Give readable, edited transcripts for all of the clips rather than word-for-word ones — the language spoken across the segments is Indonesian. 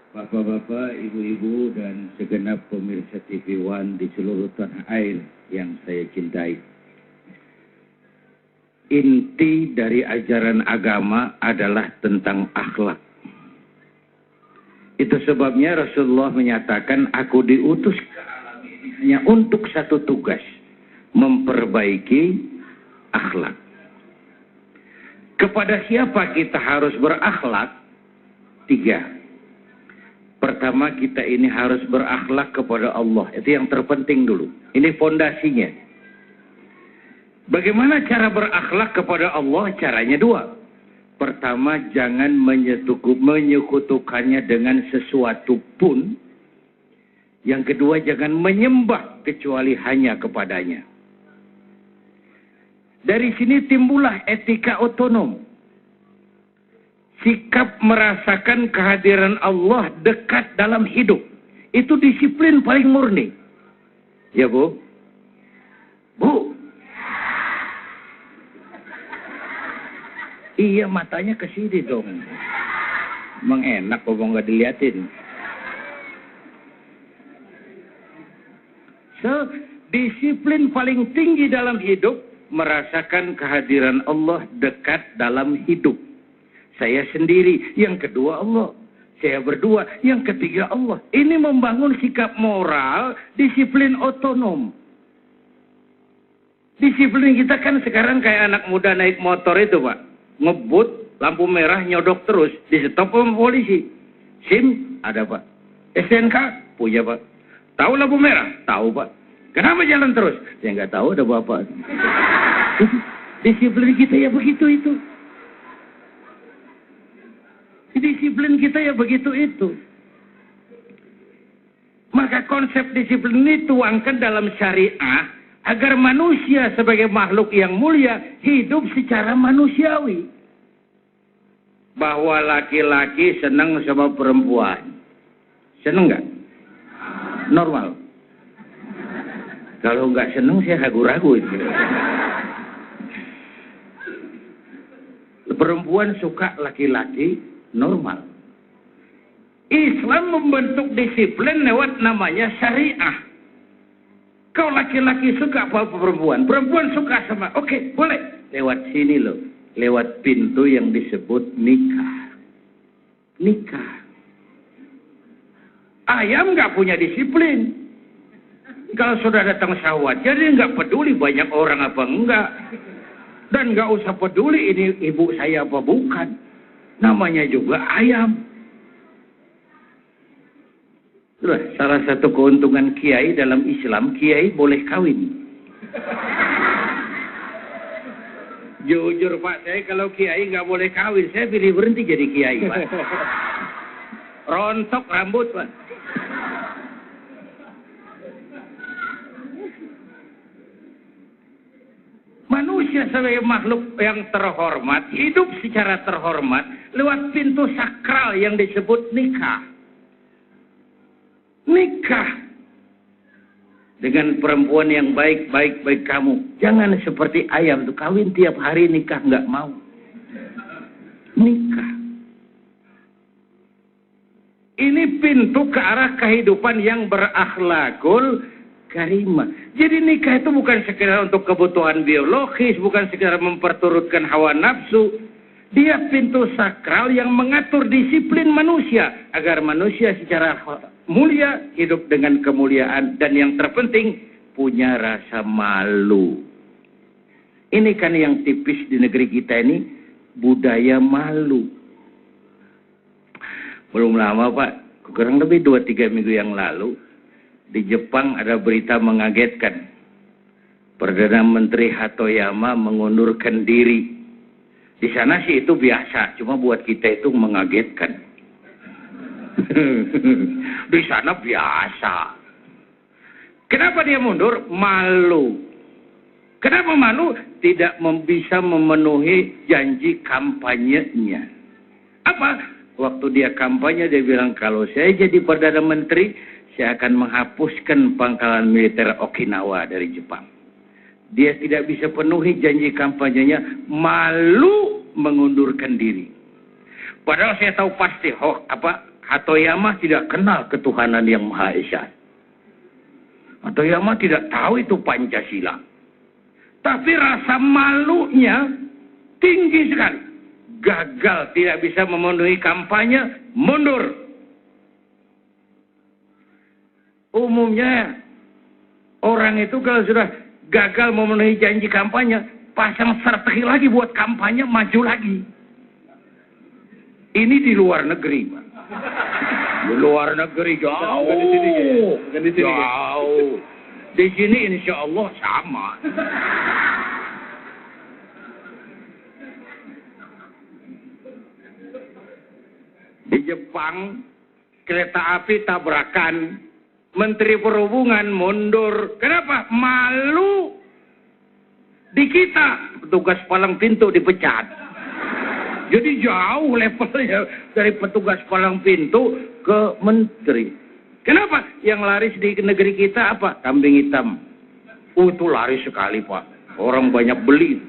Bapak-bapak, ibu-ibu, dan segenap pemirsa TV One di seluruh tanah air yang saya cintai. Inti dari ajaran agama adalah tentang akhlak. Itu sebabnya Rasulullah menyatakan, aku diutus ke alam ini hanya untuk satu tugas, memperbaiki akhlak. Kepada siapa kita harus berakhlak? 3. Pertama, kita ini harus berakhlak kepada Allah. Itu yang terpenting dulu. Ini fondasinya. Bagaimana cara berakhlak kepada Allah? Caranya 2. Pertama, jangan menyekutukannya dengan sesuatu pun. Yang kedua, jangan menyembah kecuali hanya kepadanya. Dari sini timbullah etika otonom. Sikap merasakan kehadiran Allah dekat dalam hidup. Itu disiplin paling murni. Ya, Bu? Bu? Iya, matanya ke sini dong. Emang enak kok nggak diliatin. So, disiplin paling tinggi dalam hidup, merasakan kehadiran Allah dekat dalam hidup. Saya sendiri, yang kedua Allah. Saya berdua, yang ketiga Allah. Ini membangun sikap moral, disiplin otonom. Disiplin kita kan sekarang kayak anak muda naik motor itu, Pak. Ngebut, lampu merah, nyodok terus. Di stop sama polisi. SIM, ada, Pak. SNK, punya, Pak. Tahu lampu merah? Tahu, Pak. Kenapa jalan terus? Saya nggak tahu, ada Bapak. Disiplin kita ya begitu itu. Disiplin kita ya begitu itu. Maka konsep disiplin ini tuangkan dalam syariah agar manusia sebagai makhluk yang mulia hidup secara manusiawi. Bahwa laki-laki senang sama perempuan. Senang nggak? Normal. Kalau nggak senang saya ragu-ragu itu. Perempuan suka laki-laki normal. Islam membentuk disiplin lewat namanya syariah. Kau laki-laki suka apa perempuan? Perempuan suka sama, oke, boleh. Lewat sini loh. Lewat pintu yang disebut nikah. Nikah. Ayam nggak punya disiplin. Kalau sudah datang syahwat, jadi nggak peduli banyak orang apa enggak. Dan nggak usah peduli ini ibu saya apa bukan. Namanya juga ayam. Salah satu keuntungan kiai dalam Islam, kiai boleh kawin. Jujur Pak, saya kalau kiai nggak boleh kawin, saya pilih berhenti jadi kiai, Pak. Rontok rambut, Pak. Manusia sebagai makhluk yang terhormat, hidup secara terhormat lewat pintu sakral yang disebut nikah. Nikah dengan perempuan yang baik kamu. Jangan seperti ayam tuh kawin tiap hari nikah nggak mau. Nikah. Ini pintu ke arah kehidupan yang berakhlakul karimah. Jadi nikah itu bukan sekedar untuk kebutuhan biologis, bukan sekedar memperturutkan hawa nafsu. Dia pintu sakral yang mengatur disiplin manusia agar manusia secara mulia hidup dengan kemuliaan, dan yang terpenting punya rasa malu. Ini kan yang tipis di negeri kita ini, budaya malu. Belum lama Pak, kurang lebih 2-3 minggu yang lalu di Jepang ada berita mengagetkan. Perdana Menteri Hatoyama mengundurkan diri. Di sana sih itu biasa, cuma buat kita itu mengagetkan. Di sana biasa. Kenapa dia mundur? Malu. Kenapa malu? Tidak bisa memenuhi janji kampanyenya. Apa? Waktu dia kampanye dia bilang, kalau saya jadi Perdana Menteri, saya akan menghapuskan pangkalan militer Okinawa dari Jepang. Dia tidak bisa penuhi janji kampanyenya, malu mengundurkan diri. Padahal saya tahu pasti Hatoyama tidak kenal ketuhanan yang Maha Esa. Hatoyama tidak tahu itu Pancasila. Tapi rasa malunya tinggi sekali. Gagal, tidak bisa memenuhi kampanye, mundur. Umumnya orang itu kalau sudah gagal memenuhi janji kampanye, pasang strategi lagi buat kampanye, maju lagi. Ini di luar negeri, Pak. Di luar negeri jauh. Bukan di sini. Jauh. Di sini insya Allah sama. Di Jepang, kereta api tabrakan, Menteri Perhubungan mundur. Kenapa? Malu. Di kita, petugas palang pintu dipecat. Jadi jauh levelnya dari petugas palang pintu ke menteri. Kenapa? Yang laris di negeri kita apa? Kambing hitam. Itu laris sekali, Pak. Orang banyak beli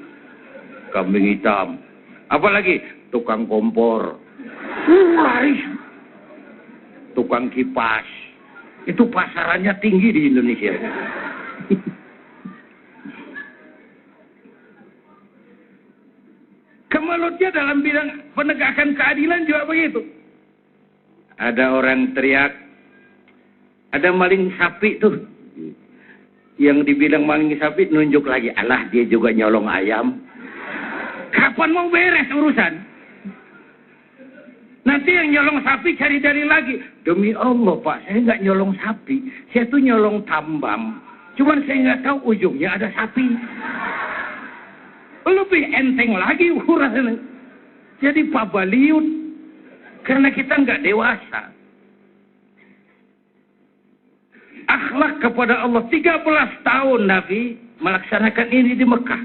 kambing hitam. Apalagi tukang kompor. Laris. Tukang kipas. Itu pasarannya tinggi di Indonesia. Kemelutnya dalam bidang penegakan keadilan juga begitu. Ada orang teriak, ada maling sapi tuh. Yang dibilang maling sapi nunjuk lagi, alah dia juga nyolong ayam. Kapan mau beres urusan? Nanti yang nyolong sapi cari dalil lagi. Demi Allah Pak, saya nggak nyolong sapi. Saya tuh nyolong tambang. Cuman saya nggak tahu ujungnya ada sapi. Lebih enteng lagi urusan. Jadi pabaliut. Karena kita nggak dewasa. Akhlak kepada Allah. 13 tahun Nabi melaksanakan ini di Mekah.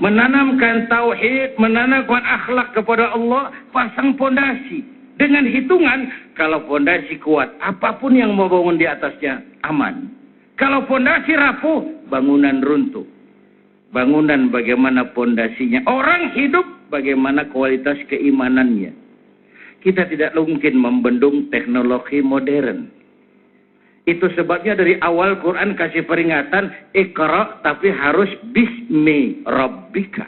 Menanamkan tauhid, menanamkan akhlak kepada Allah, pasang pondasi. Dengan hitungan, kalau pondasi kuat, apapun yang mau bangun di atasnya aman. Kalau pondasi rapuh, bangunan runtuh. Bangunan bagaimana pondasinya. Orang hidup bagaimana kualitas keimanannya. Kita tidak mungkin membendung teknologi modern. Itu sebabnya dari awal Quran kasih peringatan, Iqra, tapi harus bismi rabbika.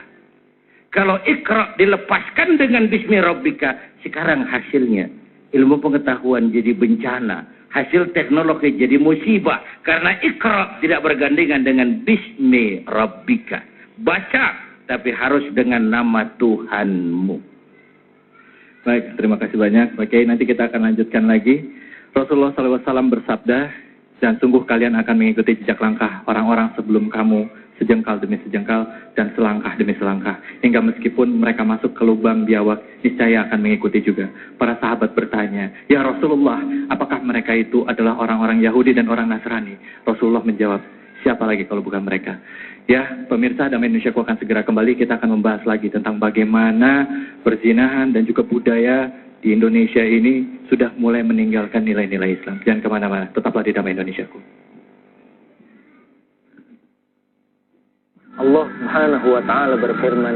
Kalau Iqra dilepaskan dengan bismi rabbika, sekarang hasilnya ilmu pengetahuan jadi bencana. Hasil teknologi jadi musibah. Karena Iqra tidak bergandengan dengan bismi rabbika. Baca, tapi harus dengan nama Tuhanmu. Baik, terima kasih banyak. Oke, nanti kita akan lanjutkan lagi. Rasulullah SAW bersabda, dan sungguh kalian akan mengikuti jejak langkah orang-orang sebelum kamu, sejengkal demi sejengkal, dan selangkah demi selangkah. Hingga meskipun mereka masuk ke lubang biawak, niscaya akan mengikuti juga. Para sahabat bertanya, ya Rasulullah, apakah mereka itu adalah orang-orang Yahudi dan orang Nasrani? Rasulullah menjawab, siapa lagi kalau bukan mereka? Ya, pemirsa, Damai Indonesiaku akan segera kembali. Kita akan membahas lagi tentang bagaimana perzinahan dan juga budaya di Indonesia ini sudah mulai meninggalkan nilai-nilai Islam. Jangan kemana-mana, tetaplah di Damai Indonesiaku. Allah Subhanahu wa taala berfirman,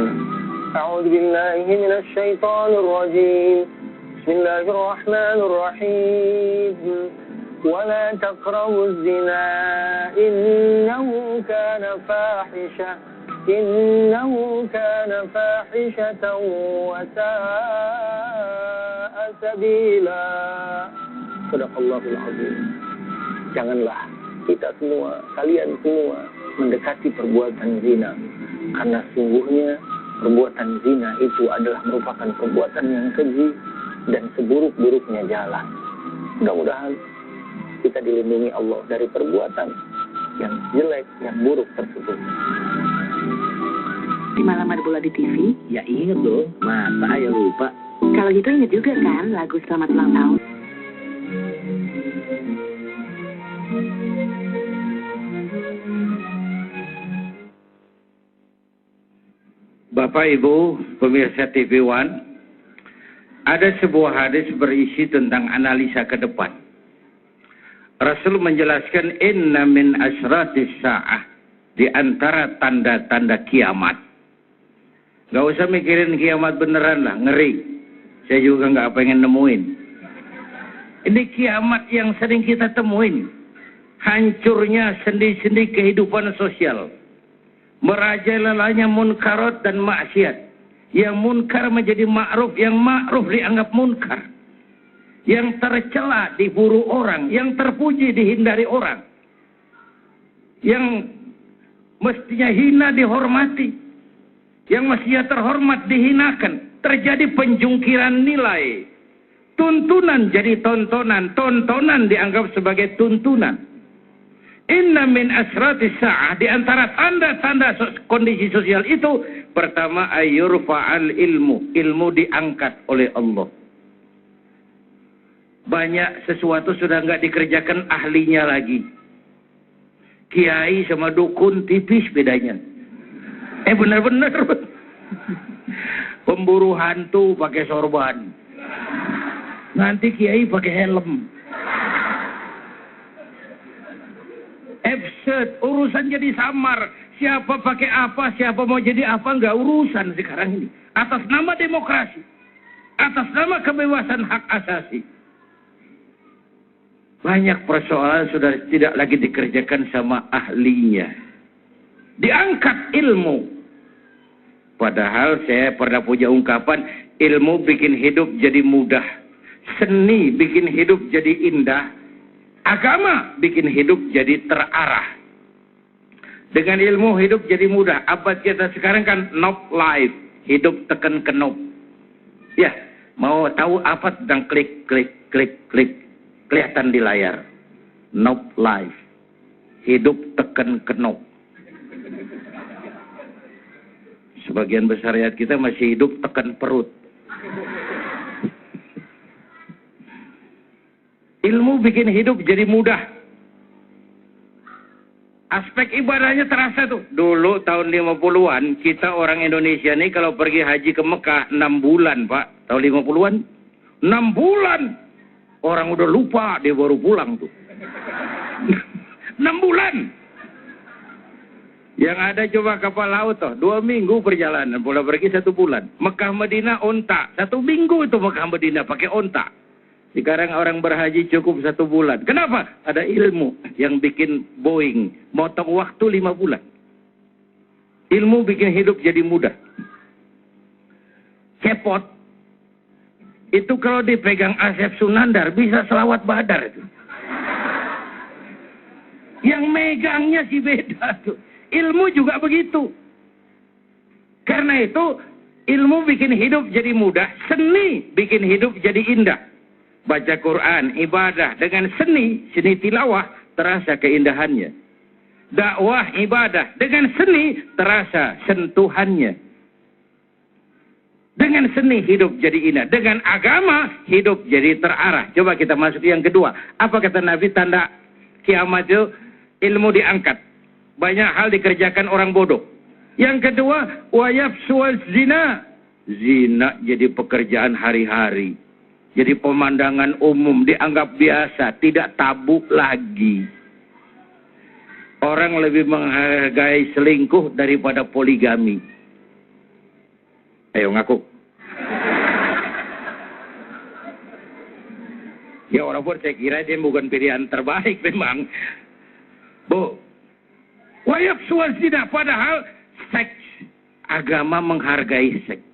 A'udzu billahi minasy syaithanir rajim. Bismillahirrahmanirrahim. Wa la taqrabuz zina innahu kana fahishah. Innahu kana fahishatan wa sa'a sabila. Shadaqallahul azim. Janganlah kita semua, kalian semua mendekati perbuatan zina, karena sungguhnya perbuatan zina itu adalah merupakan perbuatan yang keji dan seburuk-buruknya jalan. Mudah-mudahan kita dilindungi Allah dari perbuatan yang jelek, yang buruk tersebut. Di malam ada bola di TV? Ya inget loh, masa ya lupa. Kalau gitu inget juga kan lagu Selamat Ulang Tahun? Bapak Ibu pemirsa TV One, ada sebuah hadis berisi tentang analisa ke depan. Rasul menjelaskan inna min asratis sa'ah, di antara tanda-tanda kiamat. Gak usah mikirin kiamat beneran lah, ngeri. Saya juga gak pengen nemuin. Ini kiamat yang sering kita temuin. Hancurnya sendi-sendi kehidupan sosial. Merajalelanya munkarat dan maksiat. Yang munkar menjadi ma'ruf, yang ma'ruf dianggap munkar. Yang tercela diburu orang, yang terpuji dihindari orang. Yang mestinya hina dihormati. Yang mestinya terhormat dihinakan. Terjadi penjungkiran nilai. Tuntunan jadi tontonan. Tontonan dianggap sebagai tuntunan. Inna min asratis sa'ah. Di antara tanda-tanda kondisi sosial itu. Pertama, ayyurfa'al ilmu. Ilmu diangkat oleh Allah. Banyak sesuatu sudah nggak dikerjakan ahlinya lagi. Kiai sama dukun tipis bedanya. Benar-benar. Pemburu hantu pakai sorban. Nanti kiai pakai helm. Absurd, urusan jadi samar. Siapa pakai apa, siapa mau jadi apa, nggak urusan sekarang ini. Atas nama demokrasi, atas nama kebebasan hak asasi. Banyak persoalan sudah tidak lagi dikerjakan sama ahlinya. Diangkat ilmu. Padahal saya pernah punya ungkapan, ilmu bikin hidup jadi mudah. Seni bikin hidup jadi indah. Agama bikin hidup jadi terarah. Dengan ilmu hidup jadi mudah. Abad kita sekarang kan knob life. Hidup tekan ke knob. Ya, mau tahu apa tentang klik, klik, klik, klik. Kelihatan di layar. Knob life. Hidup tekan ke knob. Sebagian besar rakyat kita masih hidup tekan perut. Ilmu bikin hidup jadi mudah. Aspek ibadahnya terasa tuh. Dulu tahun 50-an, kita orang Indonesia nih kalau pergi haji ke Mekah 6 bulan, Pak. Tahun 50-an. 6 bulan. Orang udah lupa, dia baru pulang tuh. 6 bulan. Yang ada coba kapal laut tuh. 2 minggu perjalanan. Pulang pergi 1 bulan. Mekah Madinah onta. 1 minggu itu Mekah Madinah pakai onta. Sekarang orang berhaji cukup 1 bulan. Kenapa? Ada ilmu yang bikin Boeing. Motong waktu 5 bulan. Ilmu bikin hidup jadi mudah. Cepot. Itu kalau dipegang Asep Sunandar bisa selawat badar itu. Yang megangnya sih beda tuh. Ilmu juga begitu. Karena itu ilmu bikin hidup jadi mudah. Seni bikin hidup jadi indah. Baca Quran, ibadah dengan seni tilawah terasa keindahannya. Dakwah, ibadah dengan seni terasa sentuhannya. Dengan seni hidup jadi indah. Dengan agama hidup jadi terarah. Coba kita masuk yang kedua. Apa kata Nabi tanda kiamat itu? Ilmu diangkat. Banyak hal dikerjakan orang bodoh. Yang kedua, wa yafsual zina. Zina jadi pekerjaan hari-hari. Jadi pemandangan umum, dianggap biasa, tidak tabu lagi. Orang lebih menghargai selingkuh daripada poligami. Ayo ngaku. Ya walaupun saya kira dia bukan pilihan terbaik memang. Bu, wayaf sual zina, padahal seks. Agama menghargai seks.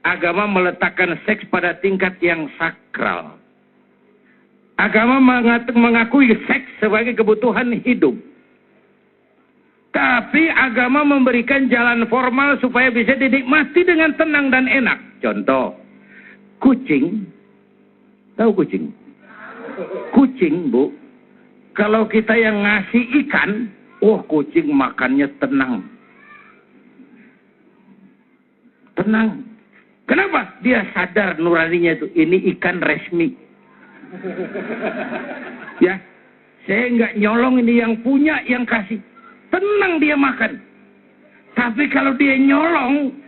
Agama meletakkan seks pada tingkat yang sakral. Agama mengakui seks sebagai kebutuhan hidup. Tapi agama memberikan jalan formal supaya bisa dinikmati dengan tenang dan enak. Contoh, kucing. Tahu kucing? Kucing, Bu. Kalau kita yang ngasih ikan, kucing makannya tenang. Tenang. Kenapa? Dia sadar nuraninya itu. Ini ikan resmi. Ya, saya nggak nyolong, ini yang punya, yang kasih. Tenang dia makan. Tapi kalau dia nyolong,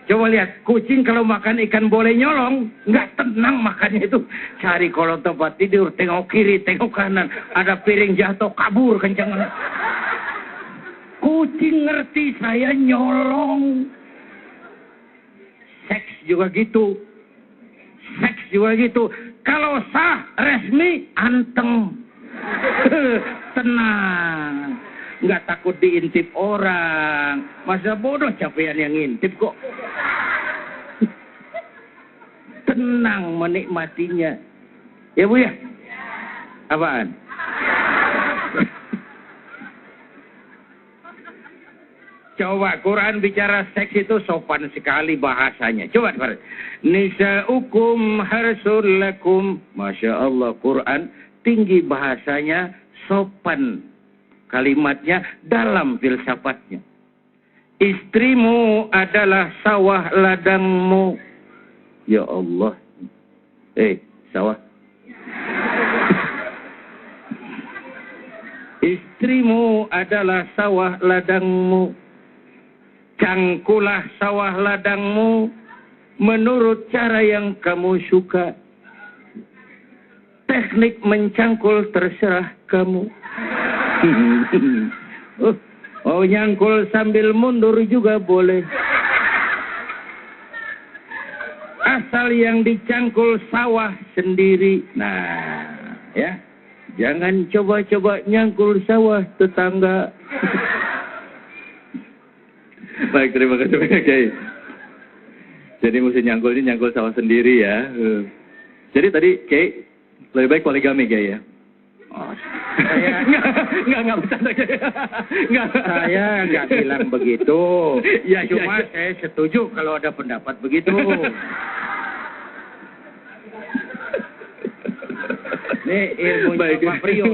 coba lihat, kucing kalau makan ikan boleh nyolong, nggak tenang makannya itu. Cari kolong tempat tidur, tengok kiri, tengok kanan. Ada piring jatuh, kabur kencang. Kucing ngerti saya nyolong. Seks juga gitu. Seks juga gitu. Kalau sah, resmi, anteng. Tenang. Nggak takut diintip orang. Masa bodoh capean yang ngintip kok. Tenang menikmatinya. Ya Bu ya? Apaan? Coba Quran bicara seks itu sopan sekali bahasanya. Coba. Nisa'ukum harsul lakum. Masya Allah, Quran tinggi bahasanya, sopan kalimatnya, dalam filsafatnya. Istrimu adalah sawah ladangmu. Ya Allah. Sawah. Istrimu adalah sawah ladangmu. Cangkulah sawah ladangmu menurut cara yang kamu suka. Teknik mencangkul terserah kamu. Oh, nyangkul sambil mundur juga boleh. Asal yang dicangkul sawah sendiri. Nah, ya. Jangan coba-coba nyangkul sawah tetangga. Baik, terima kasih banyak Kiai. Jadi mesti nyangkul ini nyangkul sawah sendiri ya. Jadi tadi Kiai lebih baik poligami Kiai ya. Oh, saya nggak bercanda. Saya nggak bilang begitu. Ya, Cuma ya. saya setuju kalau ada pendapat begitu. Ini ilmunya Pak Priyo.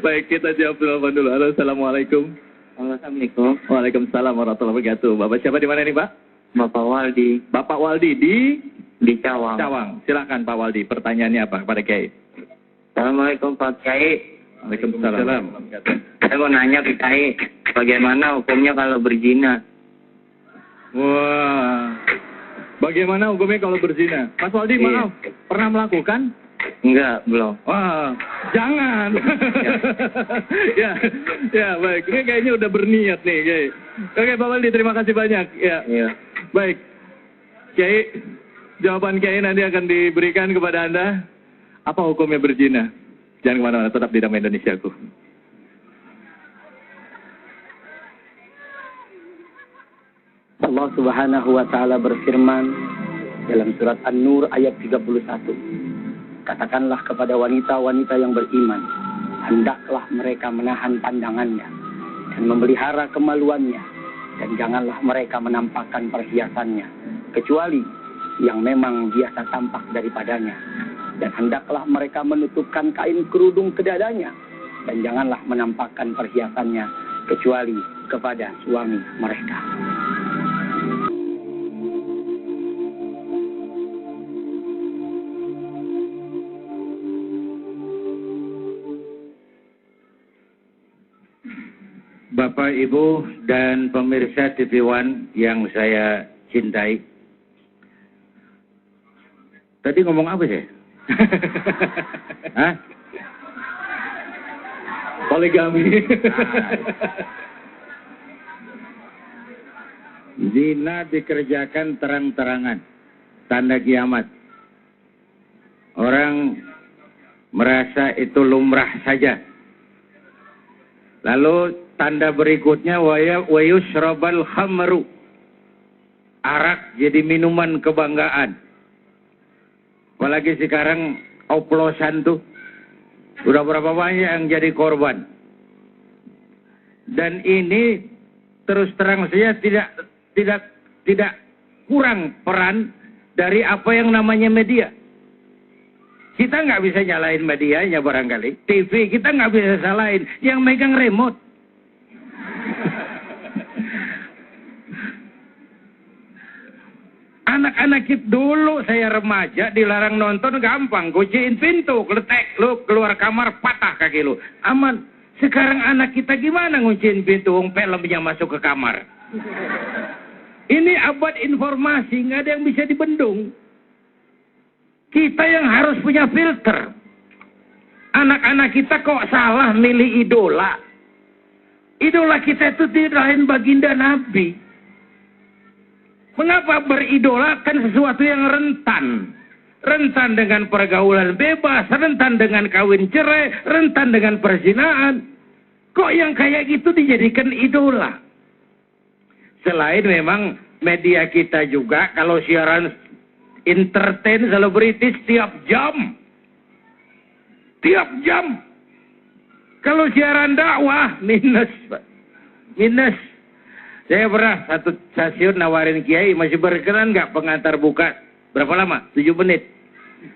Baik, kita jawab dulu. Halo, assalamualaikum. Assalamualaikum. Waalaikumsalam warahmatullahi wabarakatuh. Bapak siapa di mana nih Pak? Bapak Waldi Bapak Waldi di Cawang. Cawang. Silakan Pak Waldi. Pertanyaannya apa kepada Kiai? Assalamualaikum Pak Kiai. Waalaikumsalam. Saya mau nanya ke Kiai, bagaimana hukumnya kalau berzina? Wah. Bagaimana hukumnya kalau berzina? Mas Waldi, Iya. maaf. Pernah melakukan? Enggak, belum. Wah, jangan. ya, baik. Ini kayaknya udah berniat nih, Kiai. Oke, Pak Waldi, terima kasih banyak. Ya, Iya. baik. Kiai, jawaban Kiai nanti akan diberikan kepada Anda. Apa hukumnya berzina? Jangan kemana-mana, tetap di Damai Indonesiaku. Allah Subhanahu wa taala berfirman dalam surat An-Nur ayat 31. Katakanlah kepada wanita-wanita yang beriman, hendaklah mereka menahan pandangannya dan memelihara kemaluannya, dan janganlah mereka menampakkan perhiasannya kecuali yang memang biasa tampak daripadanya, dan hendaklah mereka menutupkan kain kerudung ke dadanya, dan janganlah menampakkan perhiasannya kecuali kepada suami mereka. Bapak, Ibu, dan pemirsa TV One yang saya cintai. Tadi ngomong apa sih? Hah? Poligami. Zina dikerjakan terang-terangan. Tanda kiamat. Orang merasa itu lumrah saja. Lalu tanda berikutnya wayushrabal khamru. Arak jadi minuman kebanggaan. Apalagi sekarang oplosan tuh. Udah berapa banyak yang jadi korban. Dan ini terus terang saja tidak kurang peran dari apa yang namanya media. Kita nggak bisa nyalain medianya barangkali. TV kita nggak bisa salahin. Yang megang remote. Anak-anak kita dulu saya remaja dilarang nonton gampang. Kunciin pintu, kletek, lu keluar kamar patah kaki lu. Aman. Sekarang anak kita gimana ngunciin pintu? Filmnya masuk ke kamar. Ini abad informasi, nggak ada yang bisa dibendung. Kita yang harus punya filter. Anak-anak kita kok salah milih idola. Idola kita itu tidak lain baginda Nabi. Mengapa beridola kan sesuatu yang rentan? rentan dengan pergaulan bebas, rentan dengan kawin cerai, rentan dengan perzinaan. Kok yang kayak gitu dijadikan idola? Selain memang media kita juga, kalau siaran entertain selebritis tiap jam. Tiap jam. Kalau siaran dakwah, minus. Minus. Saya pernah satu stasiun nawarin Kiai, masih berkenan nggak pengantar buka? Berapa lama? 7 menit.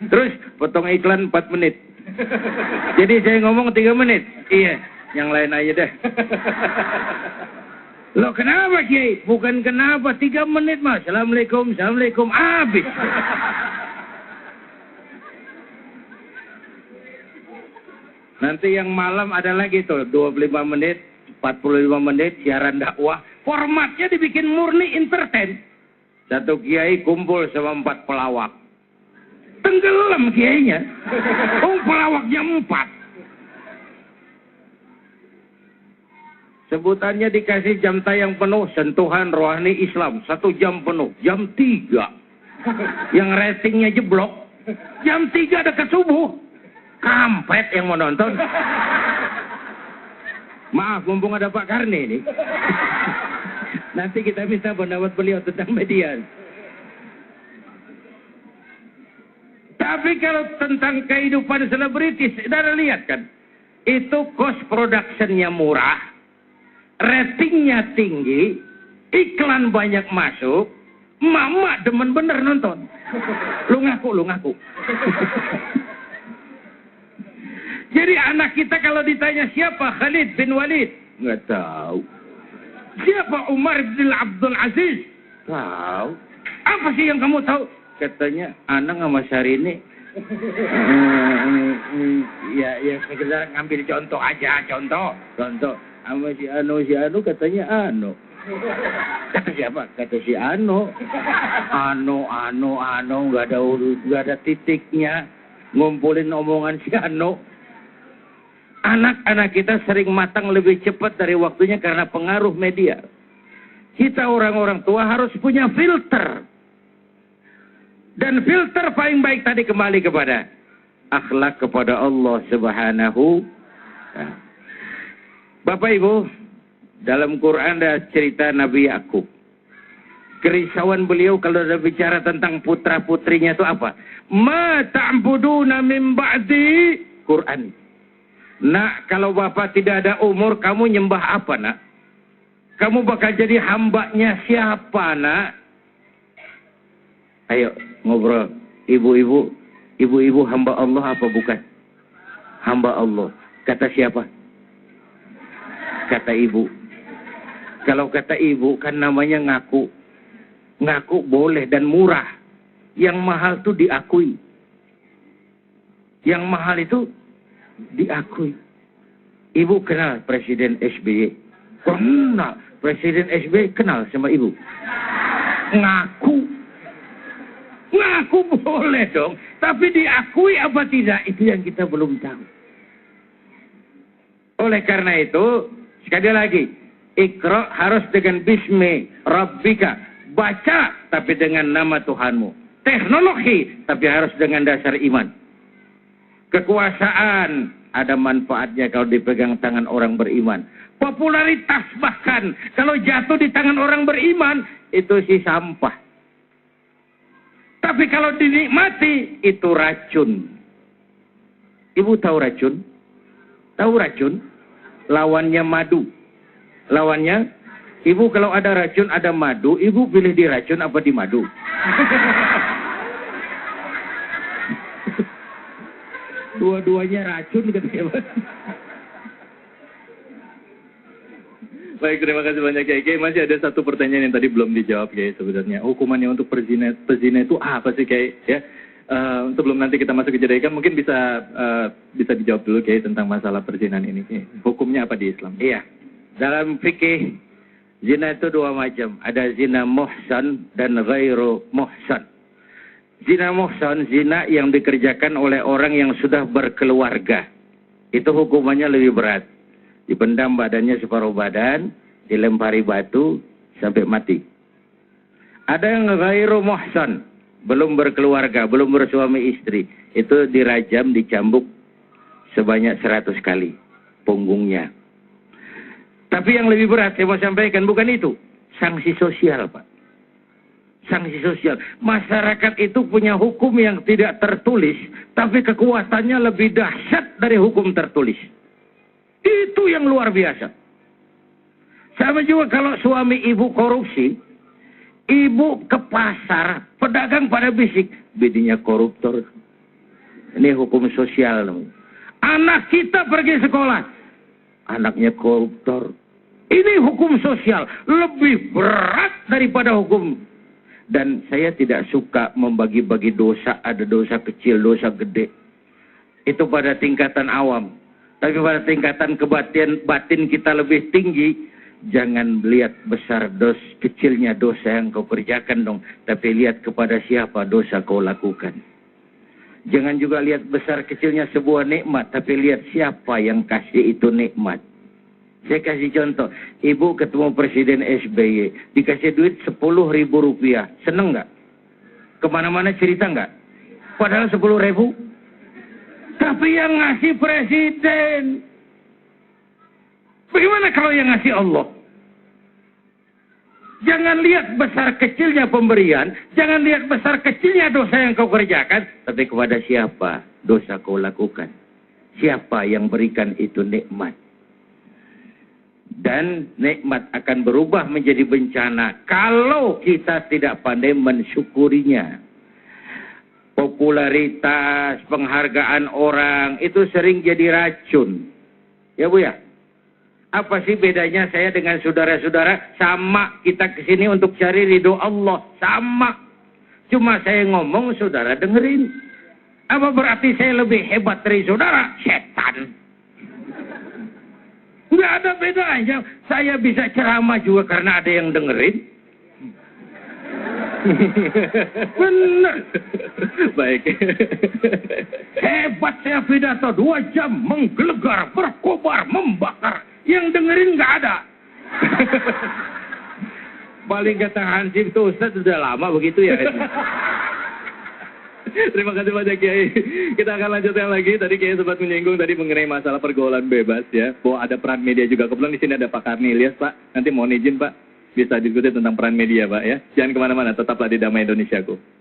Terus potong iklan 4 menit. Jadi saya ngomong 3 menit. Iya, yang lain aja deh. Loh kenapa Kiai? Bukan kenapa, 3 menit mas. Assalamualaikum, assalamualaikum, habis. Nanti yang malam ada lagi tuh 25 menit, 45 menit siaran dakwah. Formatnya dibikin murni entertain. Satu kiai kumpul sama 4 pelawak. Tenggelam kiainya. Oh pelawaknya 4. Sebutannya dikasih jam tayang penuh, sentuhan rohani Islam. 1 jam penuh, jam 3. Yang ratingnya jeblok. Jam 3 dekat subuh. Kampret yang mau nonton. Maaf, mumpung ada Pak Karni ini. Nanti kita minta pendapat beliau tentang media. Tapi kalau tentang kehidupan selebritis, Anda lihat kan, itu cost productionnya murah, ratingnya tinggi, iklan banyak masuk, mama demen bener nonton. Lu ngaku. Jadi anak kita kalau ditanya siapa Khalid bin Walid, nggak tahu. Siapa Umar bin Abdul Aziz? Tahu. Apa sih yang kamu tahu? Katanya Anang sama Syahrini. Ya sekedar ngambil contoh aja, contoh. Sama si Anu katanya Anu. Kata siapa? Kata si Anu. Anu nggak ada titiknya. Ngumpulin omongan si Anu. Anak-anak kita sering matang lebih cepat dari waktunya karena pengaruh media. Kita orang-orang tua harus punya filter. Dan filter paling baik tadi kembali kepada akhlak kepada Allah Subhanahu. Bapak Ibu, dalam Quran ada cerita Nabi Yakub. Kerisauan beliau kalau ada bicara tentang putra-putrinya itu apa? Ma ta'buduna min ba'di Quran. Nak, kalau bapak tidak ada umur, kamu nyembah apa, nak? Kamu bakal jadi hambanya siapa, nak? Ayo, ngobrol. Ibu-ibu hamba Allah apa bukan? Hamba Allah. Kata siapa? Kata ibu. Kalau kata ibu, kan namanya ngaku. Ngaku boleh dan murah. Yang mahal itu diakui. Yang mahal itu diakui. Ibu kenal Presiden SBY? Kenal. Presiden SBY kenal sama ibu? Ngaku boleh dong. Tapi diakui apa tidak? Itu yang kita belum tahu. Oleh karena itu, sekali lagi, Iqra harus dengan Bismi Rabbika. Baca, tapi dengan nama Tuhanmu. Teknologi, tapi harus dengan dasar iman. Kekuasaan ada manfaatnya kalau dipegang tangan orang beriman. Popularitas bahkan kalau jatuh di tangan orang beriman itu sih sampah. Tapi kalau dinikmati itu racun. Ibu tahu racun? Tahu racun? Lawannya madu. Lawannya, ibu kalau ada racun ada madu, ibu pilih di racun apa di madu? Dua-duanya racun katanya. Baik, terima kasih banyak Kiai. Masih ada satu pertanyaan yang tadi belum dijawab Kiai sebenarnya. Hukumannya untuk perzina itu apa sih Kiai? Ya, sebelum nanti kita masuk ke jadikan mungkin bisa dijawab dulu Kiai tentang masalah perzinahan ini. Hukumnya apa di Islam? Iya, dalam fikih zina itu 2 macam. Ada zina muhsan dan ghairu muhsan. Zina muhsan, zina yang dikerjakan oleh orang yang sudah berkeluarga. Itu hukumannya lebih berat. Dipendam badannya separuh badan, dilempari batu sampai mati. Ada yang ghairu muhsan. belum berkeluarga, belum bersuami istri, itu dirajam, dicambuk sebanyak 100 kali punggungnya. Tapi yang lebih berat saya mau sampaikan bukan itu, sanksi sosial, Pak. Sanksi sosial. Masyarakat itu punya hukum yang tidak tertulis, tapi kekuatannya lebih dahsyat dari hukum tertulis. Itu yang luar biasa. Sama juga kalau suami ibu korupsi, ibu ke pasar, pedagang pada bisik, bininya koruptor. Ini hukum sosial. Anak kita pergi sekolah, anaknya koruptor. Ini hukum sosial, lebih berat daripada hukum. Dan saya tidak suka membagi-bagi dosa, ada dosa kecil, dosa gede. Itu pada tingkatan awam. Tapi pada tingkatan batin kita lebih tinggi, jangan lihat besar kecilnya dosa yang kau kerjakan dong, tapi lihat kepada siapa dosa kau lakukan. Jangan juga lihat besar kecilnya sebuah nikmat, tapi lihat siapa yang kasih itu nikmat. Saya kasih contoh, ibu ketemu Presiden SBY, dikasih duit 10.000 rupiah, seneng nggak? Kemana-mana cerita nggak? Padahal 10.000. Tapi yang ngasih Presiden. Bagaimana kalau yang ngasih Allah? Jangan lihat besar kecilnya pemberian, jangan lihat besar kecilnya dosa yang kau kerjakan, tapi kepada siapa dosa kau lakukan. Siapa yang berikan itu nikmat. Dan nikmat akan berubah menjadi bencana kalau kita tidak pandai mensyukurinya. Popularitas, penghargaan orang itu sering jadi racun. Ya Bu ya? Apa sih bedanya saya dengan saudara-saudara? Sama, kita kesini untuk cari ridho Allah. Sama. Cuma saya ngomong, saudara dengerin. Apa berarti saya lebih hebat dari saudara? Setan. Nggak ada bedanya. Saya bisa ceramah juga karena ada yang dengerin. Benar. Baik. Hebat saya pidato 2 jam, menggelegar, berkobar, membakar. Yang dengerin nggak ada. Paling kata Hansip itu Ustaz sudah lama begitu ya. Terima kasih banyak Kiai. Kita akan lanjutkan lagi. Tadi Kiai sempat menyinggung tadi mengenai masalah pergaulan bebas ya. Bahwa ada peran media juga. Kebetulan di sini ada Pak Karni Ilyas Pak. Nanti mohon izin Pak, bisa diskusi tentang peran media Pak ya. Jangan kemana-mana, tetaplah di Damai Indonesiaku.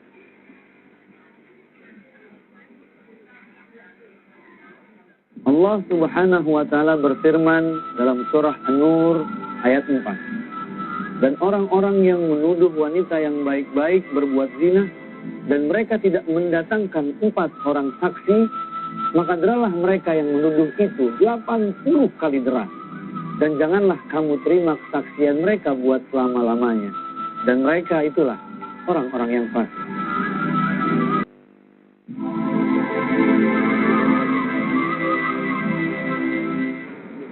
Allah Subhanahu wa taala berfirman dalam surah An-Nur ayat 4. Dan orang-orang yang menuduh wanita yang baik-baik berbuat zina dan mereka tidak mendatangkan 4 orang saksi, maka deralah mereka yang menuduh itu 80 kali derah. Dan janganlah kamu terima kesaksian mereka buat selama-lamanya. Dan mereka itulah orang-orang yang fasik.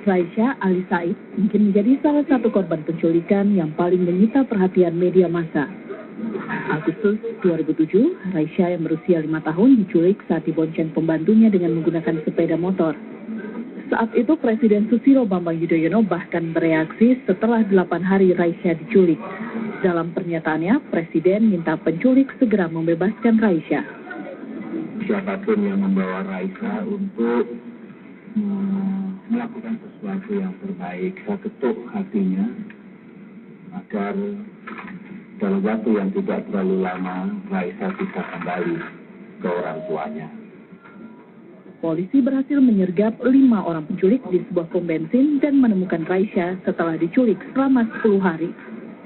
Raisya Ali Said mungkin menjadi salah satu korban penculikan yang paling menyita perhatian media massa. Agustus 2007, Raisya yang berusia 5 tahun diculik saat dibonceng pembantunya dengan menggunakan sepeda motor. Saat itu Presiden Susilo Bambang Yudhoyono bahkan bereaksi setelah 8 hari Raisya diculik. Dalam pernyataannya, Presiden minta penculik segera membebaskan Raisya. Siapapun yang membawa Raisya untuk melakukan sesuatu yang terbaik, saya ketuk hatinya agar dalam waktu yang tidak terlalu lama Raisya bisa kembali ke orang tuanya. Polisi berhasil menyergap 5 orang penculik di sebuah pom bensin dan menemukan Raisya setelah diculik selama 10 hari.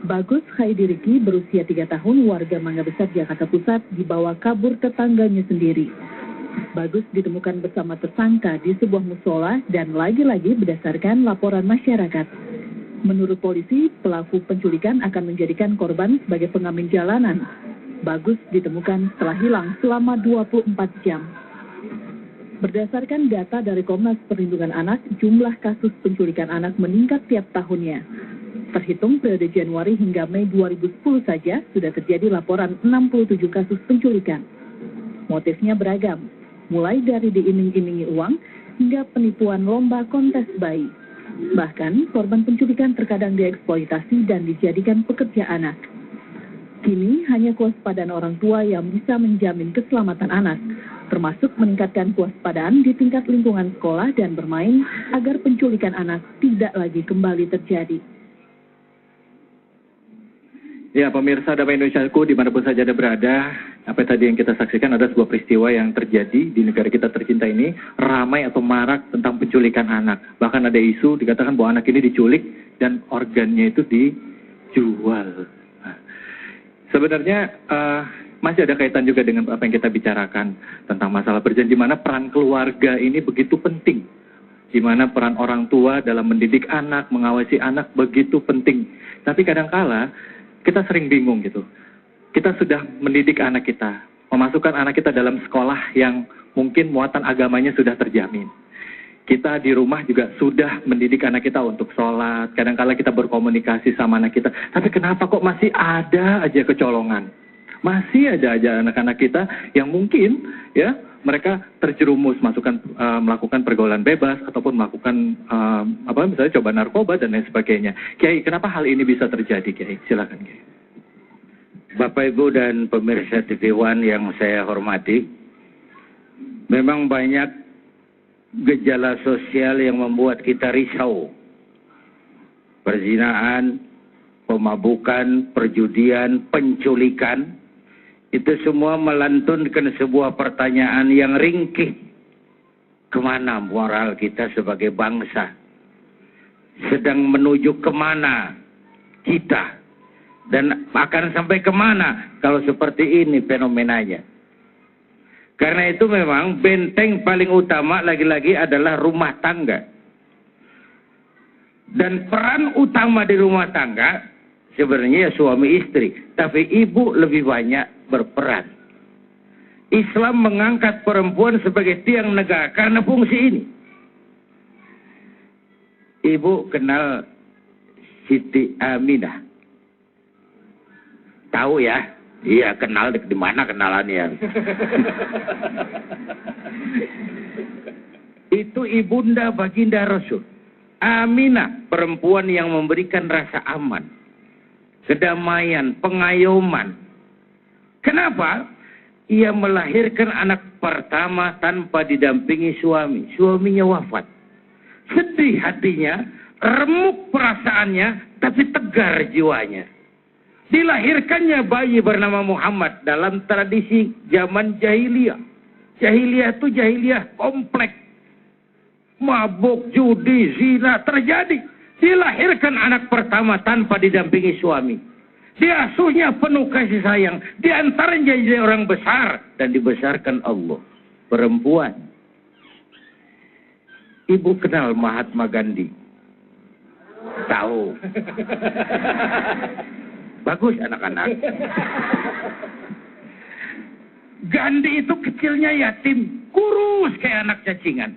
Bagus Khaidiriki berusia 3 tahun, warga Mangga Besar, Jakarta Pusat, dibawa kabur tetangganya sendiri. Bagus ditemukan bersama tersangka di sebuah musola dan lagi-lagi berdasarkan laporan masyarakat. Menurut polisi, pelaku penculikan akan menjadikan korban sebagai pengamen jalanan. Bagus ditemukan setelah hilang selama 24 jam. Berdasarkan data dari Komnas Perlindungan Anak, jumlah kasus penculikan anak meningkat tiap tahunnya. Terhitung periode Januari hingga Mei 2010 saja, sudah terjadi laporan 67 kasus penculikan. Motifnya beragam, mulai dari diiming-imingi uang hingga penipuan lomba kontes bayi. Bahkan, korban penculikan terkadang dieksploitasi dan dijadikan pekerja anak. Kini hanya kewaspadaan orang tua yang bisa menjamin keselamatan anak, termasuk meningkatkan kewaspadaan di tingkat lingkungan sekolah dan bermain agar penculikan anak tidak lagi kembali terjadi. Ya, pemirsa Damai Indonesiaku dimanapun saja Anda berada, apa tadi yang kita saksikan ada sebuah peristiwa yang terjadi di negara kita tercinta ini, ramai atau marak tentang penculikan anak. Bahkan ada isu dikatakan bahwa anak ini diculik dan organnya itu dijual. Nah, sebenarnya masih ada kaitan juga dengan apa yang kita bicarakan tentang masalah berjanji, mana peran keluarga ini begitu penting. Di mana peran orang tua dalam mendidik anak, mengawasi anak begitu penting. Tapi kadangkala kita sering bingung gitu. Kita sudah mendidik anak kita, memasukkan anak kita dalam sekolah yang mungkin muatan agamanya sudah terjamin. Kita di rumah juga sudah mendidik anak kita untuk sholat. Kadang-kala kita berkomunikasi sama anak kita. Tapi kenapa kok masih ada aja kecolongan? Masih ada aja anak-anak kita yang mungkin ya mereka terjerumus melakukan pergaulan bebas ataupun melakukan misalnya coba narkoba dan lain sebagainya. Kiai, kenapa hal ini bisa terjadi, Kiai? Silakan, Kiai. Bapak Ibu dan pemirsa TV One yang saya hormati, memang banyak gejala sosial yang membuat kita risau. Perzinaan, pemabukan, perjudian, penculikan, itu semua melantunkan sebuah pertanyaan yang ringkih. Kemana moral kita sebagai bangsa? Sedang menuju kemana kita? Dan akan sampai kemana kalau seperti ini fenomenanya? Karena itu memang benteng paling utama lagi-lagi adalah rumah tangga. Dan peran utama di rumah tangga sebenarnya suami istri, tapi ibu lebih banyak berperan. Islam mengangkat perempuan sebagai tiang negara karena fungsi ini. Ibu kenal Siti Aminah? Tahu ya? Iya, kenal di mana kenalannya. Itu ibunda baginda Rasul. Aminah, perempuan yang memberikan rasa aman, kedamaian, pengayoman. Kenapa? Ia melahirkan anak pertama tanpa didampingi suami. Suaminya wafat. Sedih hatinya, remuk perasaannya, tapi tegar jiwanya. Dilahirkannya bayi bernama Muhammad dalam tradisi zaman jahiliyah. Jahiliyah itu jahiliyah kompleks. Mabuk, judi, zina terjadi. Dilahirkan anak pertama tanpa didampingi suami. Diasuhnya penuh kasih sayang. Di antaranya jadi orang besar dan dibesarkan Allah. Perempuan. Ibu kenal Mahatma Gandhi? Tahu. Bagus anak-anak. Gandhi itu kecilnya yatim, kurus kayak anak cacingan.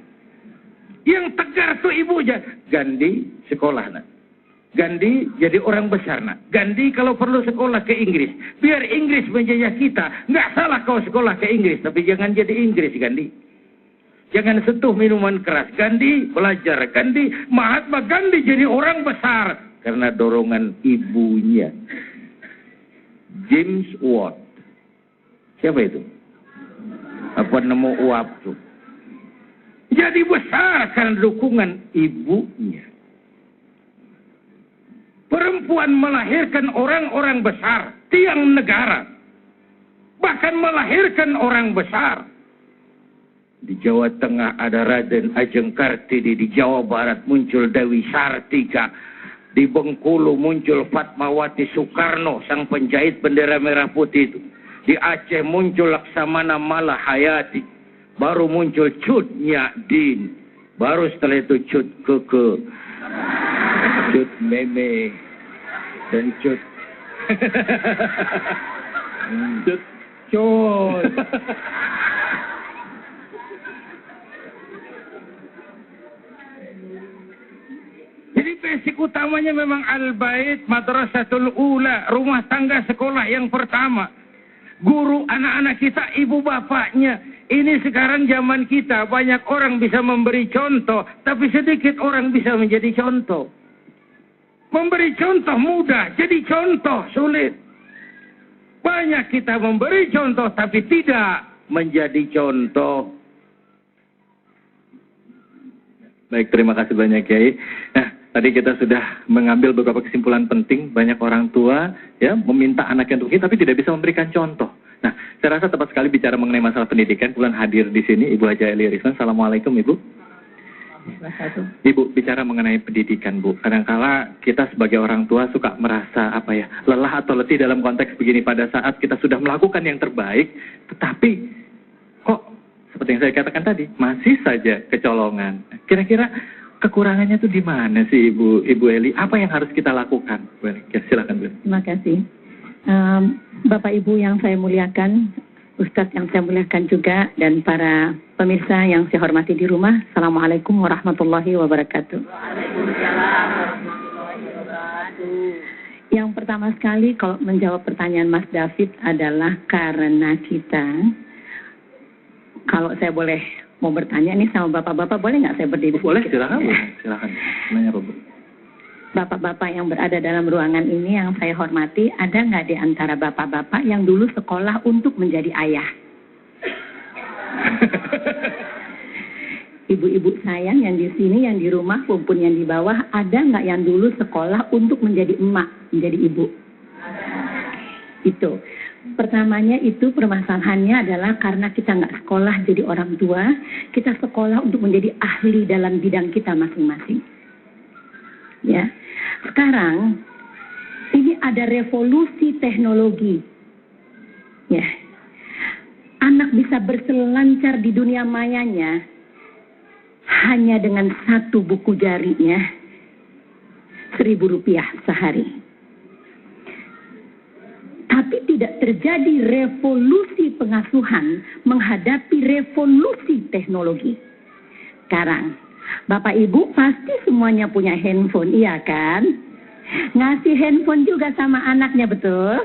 Yang tegar tuh ibunya. Gandhi sekolah, nak. Gandhi jadi orang besar, nak. Gandhi kalau perlu sekolah ke Inggris, biar Inggris menjajah kita. Nggak salah kau sekolah ke Inggris, tapi jangan jadi Inggris, Gandhi. Jangan sentuh minuman keras. Gandhi belajar. Gandhi, Mahatma Gandhi jadi orang besar karena dorongan ibunya. James Watt. Siapa itu? Apa nemu uap tuh? Jadi besar karena dukungan ibunya. Perempuan melahirkan orang-orang besar, tiang negara. Bahkan melahirkan orang besar. Di Jawa Tengah ada Raden Ajeng Kartini, di Jawa Barat muncul Dewi Sartika, di Bengkulu muncul Fatmawati Soekarno, sang penjahit bendera merah putih itu. Di Aceh muncul Laksamana Malahayati, baru muncul Cut Nyadin, baru setelah itu Cut Keke, Cut Meme, dan Cut Cut. Jadi basic utamanya memang Al-Bait, Madrasatul Ula, rumah tangga sekolah yang pertama. Guru anak-anak kita, ibu bapaknya. Ini sekarang zaman kita, banyak orang bisa memberi contoh, tapi sedikit orang bisa menjadi contoh. Memberi contoh mudah, jadi contoh sulit. Banyak kita memberi contoh tapi tidak menjadi contoh. Baik, terima kasih banyak Kiai. Nah, tadi kita sudah mengambil beberapa kesimpulan penting. Banyak orang tua ya meminta anaknya untuk ini tapi tidak bisa memberikan contoh. Nah, saya rasa tepat sekali bicara mengenai masalah pendidikan. Kebetulan hadir di sini Ibu Haja Elia Rizwan. Assalamualaikum Ibu. Ibu, bicara mengenai pendidikan Bu. Kadangkala kita sebagai orang tua suka merasa lelah atau letih dalam konteks begini pada saat kita sudah melakukan yang terbaik, tetapi kok seperti yang saya katakan tadi masih saja kecolongan. Kira-kira kekurangannya itu di mana sih Ibu Eli? Apa yang harus kita lakukan? Silakan Bu. Terima kasih. Bapak Ibu yang saya muliakan, Ustadz yang saya muliakan juga, dan para pemirsa yang saya hormati di rumah, Assalamualaikum warahmatullahi wabarakatuh. Yang pertama sekali kalau menjawab pertanyaan Mas David adalah karena kita, kalau saya boleh mau bertanya nih sama bapak-bapak, boleh nggak saya berdiri? Boleh, silakan Bu. Silakan. Nanya Bu. Bapak-bapak yang berada dalam ruangan ini yang saya hormati, ada nggak di antara bapak-bapak yang dulu sekolah untuk menjadi ayah? Ibu-ibu sayang yang di sini, yang di rumah maupun yang di bawah, ada nggak yang dulu sekolah untuk menjadi emak, menjadi ibu? Itu. Pertamanya itu permasalahannya adalah karena kita nggak sekolah jadi orang tua, kita sekolah untuk menjadi ahli dalam bidang kita masing-masing. Ya, sekarang ini ada revolusi teknologi. Ya, anak bisa berselancar di dunia mayanya hanya dengan satu buku jarinya, Rp1.000 sehari. Tapi tidak terjadi revolusi pengasuhan menghadapi revolusi teknologi. Sekarang Bapak Ibu pasti semuanya punya handphone, iya kan? Ngasih handphone juga sama anaknya, betul?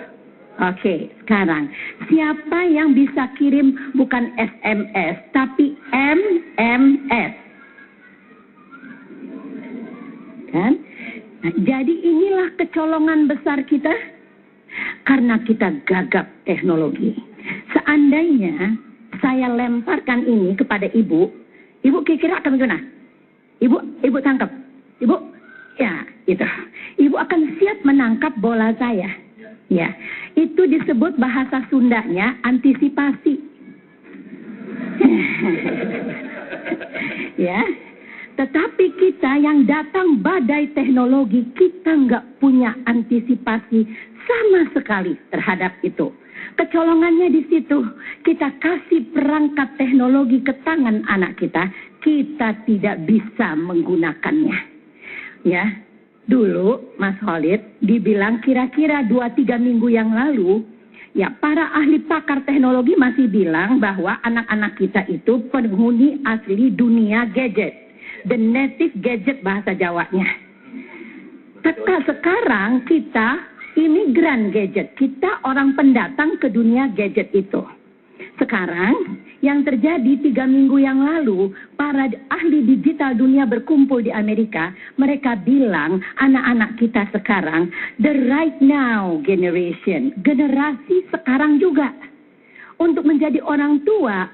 Oke, sekarang siapa yang bisa kirim bukan SMS tapi MMS? Kan? Nah, jadi inilah kecolongan besar kita karena kita gagap teknologi. Seandainya saya lemparkan ini kepada ibu kira-kira akan gimana? Ibu tangkap. Ibu, ya, itu. Ibu akan siap menangkap bola saya. Ya, itu disebut bahasa Sundanya antisipasi. Ya, tetapi kita yang datang badai teknologi, kita nggak punya antisipasi sama sekali terhadap itu. Kecolongannya di situ. Kita kasih perangkat teknologi ke tangan anak kita, kita tidak bisa menggunakannya. Ya, dulu Mas Khalid dibilang kira-kira 2-3 minggu yang lalu, ya para ahli pakar teknologi masih bilang bahwa anak-anak kita itu penghuni asli dunia gadget. The native gadget bahasa Jawanya. Sekarang kita imigran gadget. Kita orang pendatang ke dunia gadget itu. Sekarang yang terjadi 3 minggu yang lalu, para ahli digital dunia berkumpul di Amerika. Mereka bilang anak-anak kita sekarang the right now generation, generasi sekarang juga. Untuk menjadi orang tua,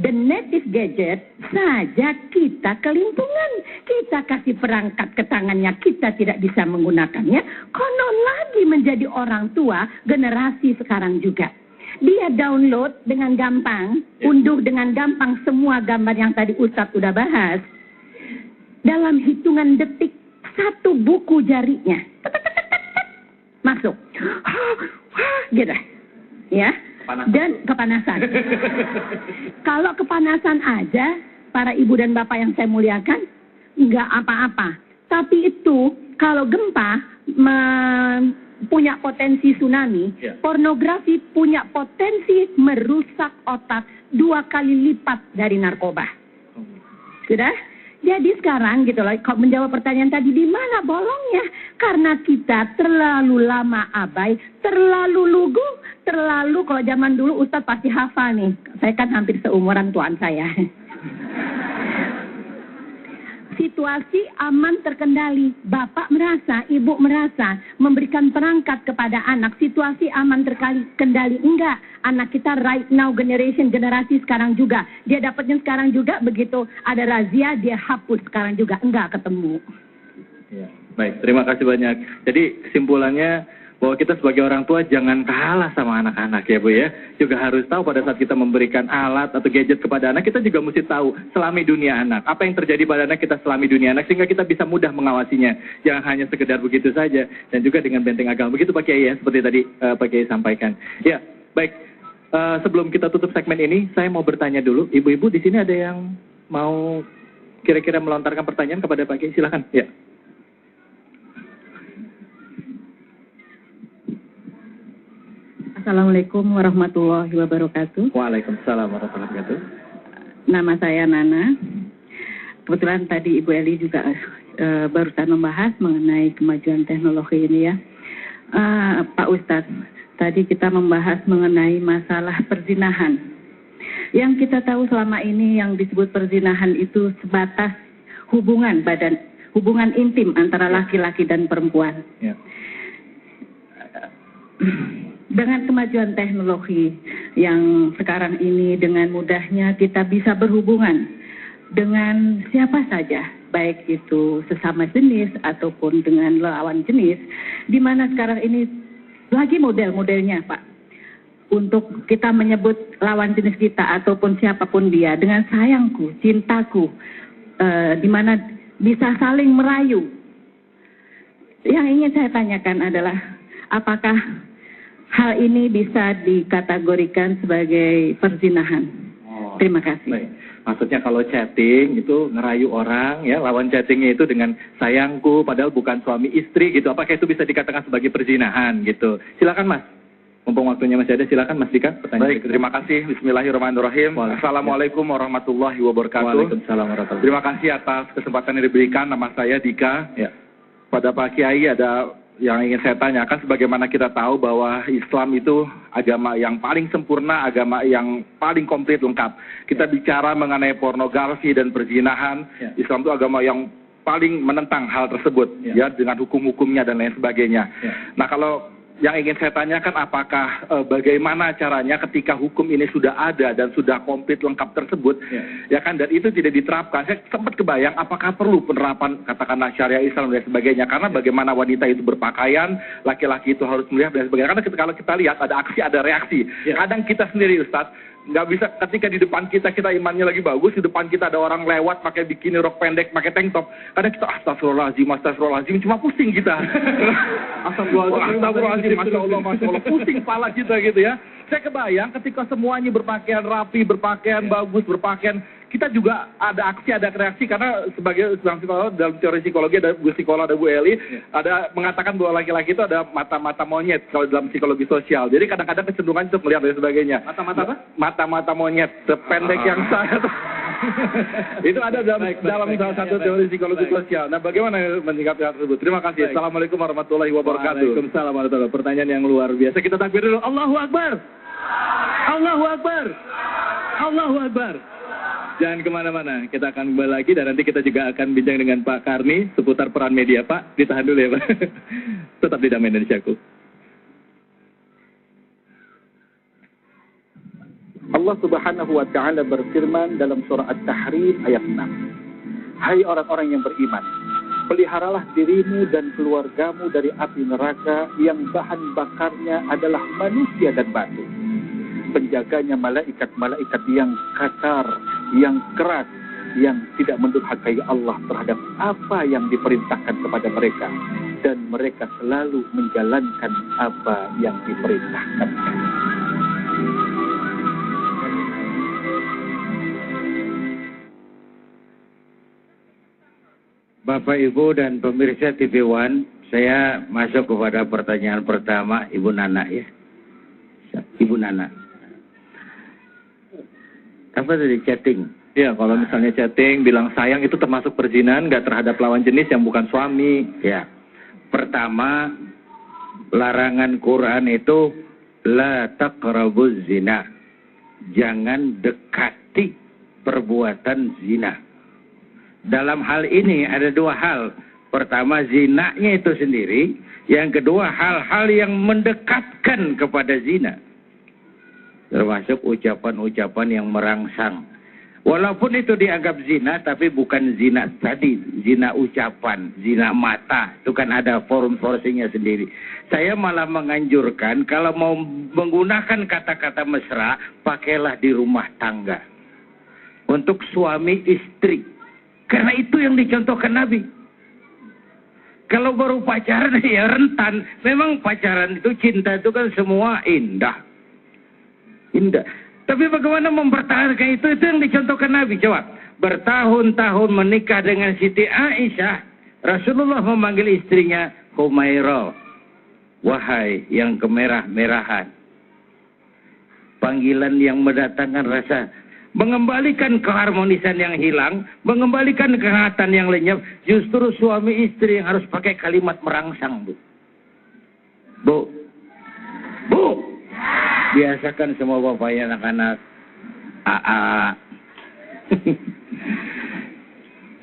the native gadget saja kita kelimpungan. Kita kasih perangkat ke tangannya, kita tidak bisa menggunakannya. Konon lagi menjadi orang tua generasi sekarang juga. Dia download dengan gampang, unduh dengan gampang semua gambar yang tadi Ustadz udah bahas. Dalam hitungan detik, 1 buku jarinya masuk. Gitu. Ya. Dan kepanasan. Kalau kepanasan aja, para ibu dan bapak yang saya muliakan, nggak apa-apa. Tapi itu, kalau gempa punya potensi tsunami, pornografi punya potensi merusak otak 2 kali lipat dari narkoba. Sudah? Jadi sekarang gitu loh, kalau menjawab pertanyaan tadi, di mana bolongnya? Karena kita terlalu lama abai, terlalu lugu, terlalu, kalau zaman dulu Ustadz pasti hafal nih. Saya kan hampir seumuran tuan saya. situasi aman terkendali. Bapak merasa, ibu merasa memberikan perangkat kepada anak, situasi aman terkendali. Enggak, anak kita right now generasi sekarang juga. Dia dapatnya sekarang juga, begitu ada razia dia hapus sekarang juga. Enggak ketemu. Ya, baik, terima kasih banyak. Jadi kesimpulannya bahwa kita sebagai orang tua jangan kalah sama anak-anak ya Bu ya. Juga harus tahu pada saat kita memberikan alat atau gadget kepada anak, kita juga mesti tahu selami dunia anak. Apa yang terjadi pada anak kita selami dunia anak, sehingga kita bisa mudah mengawasinya. Jangan hanya sekedar begitu saja. Dan juga dengan benteng agama. Begitu Pak Kiai ya, seperti tadi Pak Kiai sampaikan. Ya, baik. Sebelum kita tutup segmen ini, saya mau bertanya dulu. Ibu-ibu di sini ada yang mau kira-kira melontarkan pertanyaan kepada Pak Kiai? Silakan. Ya. Assalamualaikum warahmatullahi wabarakatuh. Waalaikumsalam warahmatullahi wabarakatuh. Nama saya Nana. Kebetulan tadi Ibu Eli juga barusan membahas mengenai kemajuan teknologi ini ya. Pak Ustadz, tadi kita membahas mengenai masalah perzinahan. Yang kita tahu selama ini yang disebut perzinahan itu sebatas hubungan intim antara laki-laki dan perempuan. Ya. Dengan kemajuan teknologi yang sekarang ini, dengan mudahnya kita bisa berhubungan dengan siapa saja, baik itu sesama jenis ataupun dengan lawan jenis, di mana sekarang ini lagi model-modelnya Pak, untuk kita menyebut lawan jenis kita ataupun siapapun dia dengan sayangku, cintaku, di mana bisa saling merayu. Yang ingin saya tanyakan adalah apakah hal ini bisa dikategorikan sebagai perzinahan? Terima kasih. Baik. Maksudnya kalau chatting itu ngerayu orang ya, lawan chattingnya itu dengan sayangku padahal bukan suami istri gitu. Apakah itu bisa dikatakan sebagai perzinahan gitu? Silakan Mas. Mumpung waktunya masih ada, silakan Mas Dika. Baik, terima kasih. Bismillahirrahmanirrahim. Assalamualaikum warahmatullahi wabarakatuh. Waalaikumsalam warahmatullahi wabarakatuh. Terima kasih atas kesempatan yang diberikan. Nama saya Dika. Ya. Pada Pak Kiai ada yang ingin saya tanyakan, sebagaimana kita tahu bahwa Islam itu agama yang paling sempurna, agama yang paling komplit lengkap. Kita bicara mengenai pornografi dan perzinahan, Islam itu agama yang paling menentang hal tersebut, ya dengan hukum-hukumnya dan lain sebagainya. Nah, kalau yang ingin saya tanyakan, apakah bagaimana caranya ketika hukum ini sudah ada dan sudah komplit lengkap tersebut, ya kan, dan itu tidak diterapkan. Saya sempat kebayang apakah perlu penerapan katakanlah syariah Islam dan sebagainya, karena bagaimana wanita itu berpakaian, laki-laki itu harus melihat dan sebagainya. Karena kalau kita lihat ada aksi, ada reaksi. Kadang kita sendiri Ustadz nggak bisa, ketika di depan kita imannya lagi bagus, di depan kita ada orang lewat pakai bikini, rok pendek, pakai tank top, kadang kita astagfirullahaladzim, cuma pusing kita. Astagfirullahaladzim, Masya Allah, pusing kepala kita gitu ya. Saya kebayang ketika semuanya berpakaian rapi, berpakaian bagus, berpakaian, kita juga ada aksi, ada reaksi, karena sebagai psikolog, dalam teori psikologi ada Bu Psikolog, ada Bu Eli, ada mengatakan bahwa laki-laki itu ada mata-mata monyet kalau dalam psikologi sosial. Jadi kadang-kadang kecenderungan untuk melihat dan sebagainya. Mata-mata apa? Mata-mata monyet, sependek yang saya. Itu ada dalam salah satu teori psikologi sosial. Nah, bagaimana menyikapi hal tersebut? Terima kasih. Assalamualaikum warahmatullahi wabarakatuh. Waalaikumsalam warahmatullahi wabarakatuh. Pertanyaan yang luar biasa. Kita takbir dulu. Allahu Akbar. Allahu Akbar. Allahu Akbar. Jangan kemana-mana, kita akan kembali lagi dan nanti kita juga akan bincang dengan Pak Karni seputar peran media. Pak, ditahan dulu ya Pak. Tetap di Damai Indonesiaku. Allah Subhanahu wa Ta'ala berfirman dalam surah At-Tahrim ayat 6. Hai orang-orang yang beriman, peliharalah dirimu dan keluargamu dari api neraka yang bahan bakarnya adalah manusia dan batu. Penjaganya malaikat-malaikat yang kasar, yang keras, yang tidak mendurhakai Allah terhadap apa yang diperintahkan kepada mereka, dan mereka selalu menjalankan apa yang diperintahkan. Bapak, Ibu, dan pemirsa TV One, saya masuk kepada pertanyaan pertama, Ibu Nana ya. Ibu Nana. Apa tadi chatting? Ya, kalau misalnya chatting, bilang sayang itu termasuk perzinahan nggak terhadap lawan jenis yang bukan suami? Ya, pertama larangan Quran itu la taqrabuz zina, jangan dekati perbuatan zina. dalam hal ini ada dua hal. Pertama, zinanya itu sendiri. Yang kedua, hal-hal yang mendekatkan kepada zina. Termasuk ucapan-ucapan yang merangsang. Walaupun itu dianggap zina, tapi bukan zina tadi. Zina ucapan, zina mata. Itu kan ada form-forsinya sendiri. Saya malah menganjurkan, kalau mau menggunakan kata-kata mesra, pakailah di rumah tangga. Untuk suami istri. Karena itu yang dicontohkan Nabi. Kalau baru pacaran ya rentan. Memang pacaran itu, cinta itu kan semua indah. Indah. Tapi bagaimana mempertahankan itu yang dicontohkan Nabi. Coba. Bertahun-tahun menikah dengan Siti Aisyah. Rasulullah memanggil istrinya Humairah. Wahai yang kemerah-merahan. Panggilan yang mendatangkan rasa. Mengembalikan keharmonisan yang hilang. Mengembalikan kehangatan yang lenyap. Justru suami istri yang harus pakai kalimat merangsang, Bu. Bu. Bu. Biasakan semua bapaknya anak-anak.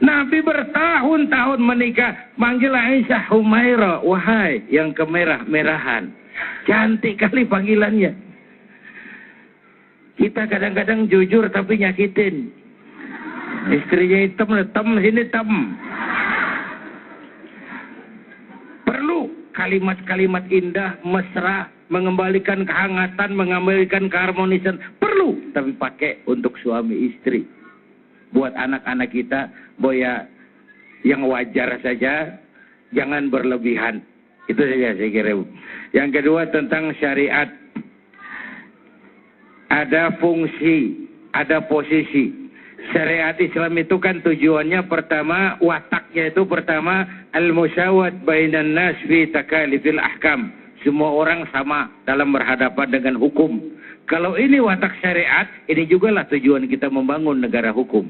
Nabi bertahun-tahun menikah. Manggil Aisyah Humairah. Wahai yang kemerah-merahan. Cantik kali panggilannya. Kita kadang-kadang jujur tapi nyakitin. Istrinya hitam, tem sini tem. Perlu kalimat-kalimat indah, mesra, mengembalikan kehangatan, mengembalikan keharmonisan. Perlu, tapi pakai untuk suami istri. Buat anak-anak kita, boya yang wajar saja, jangan berlebihan. Itu saja saya kira. Yang kedua tentang syariat. Ada fungsi, ada posisi. Syariat Islam itu kan tujuannya pertama, wataknya itu pertama, al-musawat bainan nas fi takalifil ahkam. Semua orang sama dalam berhadapan dengan hukum. Kalau ini watak syariat, ini juga lah tujuan kita membangun negara hukum.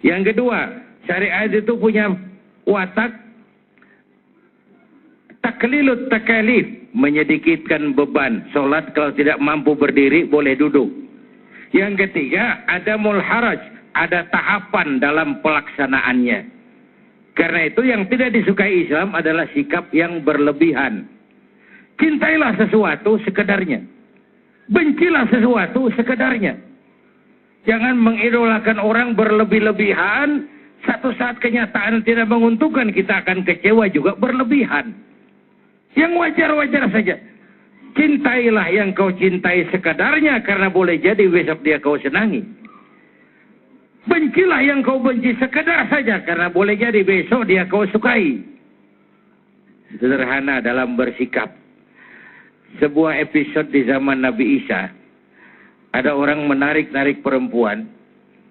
Yang kedua, syariat itu punya watak taklilut takalif, menyedikitkan beban. Sholat kalau tidak mampu berdiri, boleh duduk. Yang ketiga, ada mulharaj, ada tahapan dalam pelaksanaannya. Karena itu yang tidak disukai Islam adalah sikap yang berlebihan. Cintailah sesuatu sekedarnya. Bencilah sesuatu sekedarnya. Jangan mengidolakan orang berlebih-lebihan. Satu saat kenyataan tidak menguntungkan, kita akan kecewa juga berlebihan. Yang wajar-wajar saja. Cintailah yang kau cintai sekadarnya, karena boleh jadi besok dia kau senangi. Bencilah yang kau benci sekadar saja, karena boleh jadi besok dia kau sukai. Sederhana dalam bersikap. Sebuah episode di zaman Nabi Isa. Ada orang menarik-narik perempuan,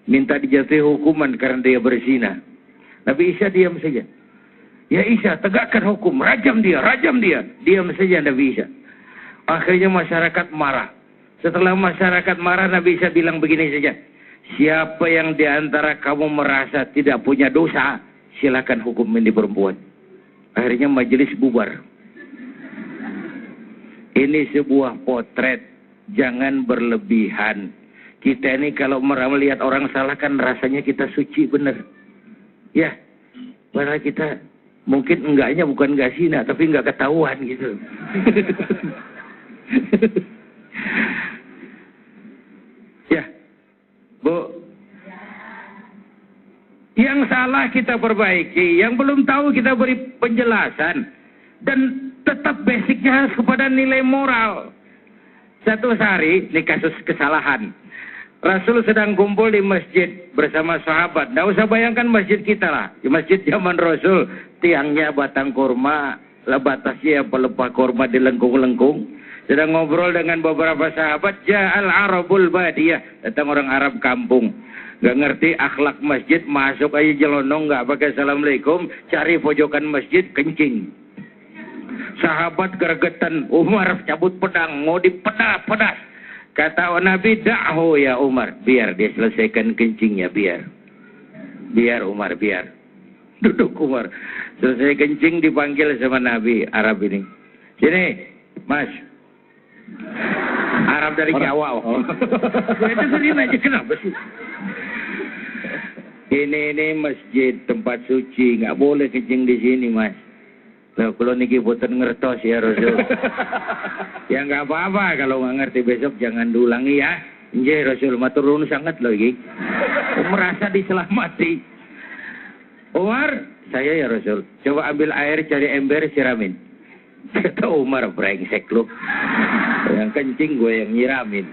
minta dijatuhi hukuman karena dia berzina. Nabi Isa diam saja. Ya Isa, tegakkan hukum, rajam dia, rajam dia. Diam saja Nabi Isa. Akhirnya masyarakat marah. Setelah masyarakat marah, Nabi Isa bilang begini saja. Siapa yang diantara kamu merasa tidak punya dosa, silakan hukum ini perempuan. Akhirnya majelis bubar. Ini sebuah potret, jangan berlebihan. Kita ini kalau melihat orang salah kan rasanya kita suci benar. Ya, padahal kita mungkin enggaknya bukan enggak zina, tapi enggak ketahuan gitu. Ya, Bu. Yang salah kita perbaiki, yang belum tahu kita beri penjelasan. Dan tetap basicnya harus kepada nilai moral. Satu hari, ini kasus kesalahan. Rasul sedang kumpul di masjid bersama sahabat. Nggak usah bayangkan masjid kita lah. Di masjid zaman Rasul, tiangnya batang kurma, batasnya pelepah kurma dilengkung-lengkung. Sedang ngobrol dengan beberapa sahabat, Ja'al Arabul Badiyah. Datang orang Arab kampung. Nggak ngerti akhlak masjid, masuk aja jelonong, nggak pakai assalamualaikum, cari pojokan masjid, kencing. Sahabat gergetan, Umar cabut pedang, mau dipedas-pedas. Kata Nabi, da'hu ya Umar, biar dia selesaikan kencingnya, biar. Biar Umar, biar. Duduk Umar. Selesai kencing dipanggil sama Nabi Arab ini. Sini, Mas. Arab dari Jawa. Itu dengerin aja, kenapa sih? Ini masjid, tempat suci, nggak boleh kencing di sini, Mas. Loh, kalau niki boten ngertos ya Rasul. Ya nggak apa-apa, kalau nggak ngerti besok jangan diulangi ya. Nggih Rasul, matur nuwun sangat loh iki. Merasa diselamati. Umar, saya ya Rasul, coba ambil air, cari ember, siramin. Kata Umar, brengsek lu. Yang kencing gue yang nyiramin.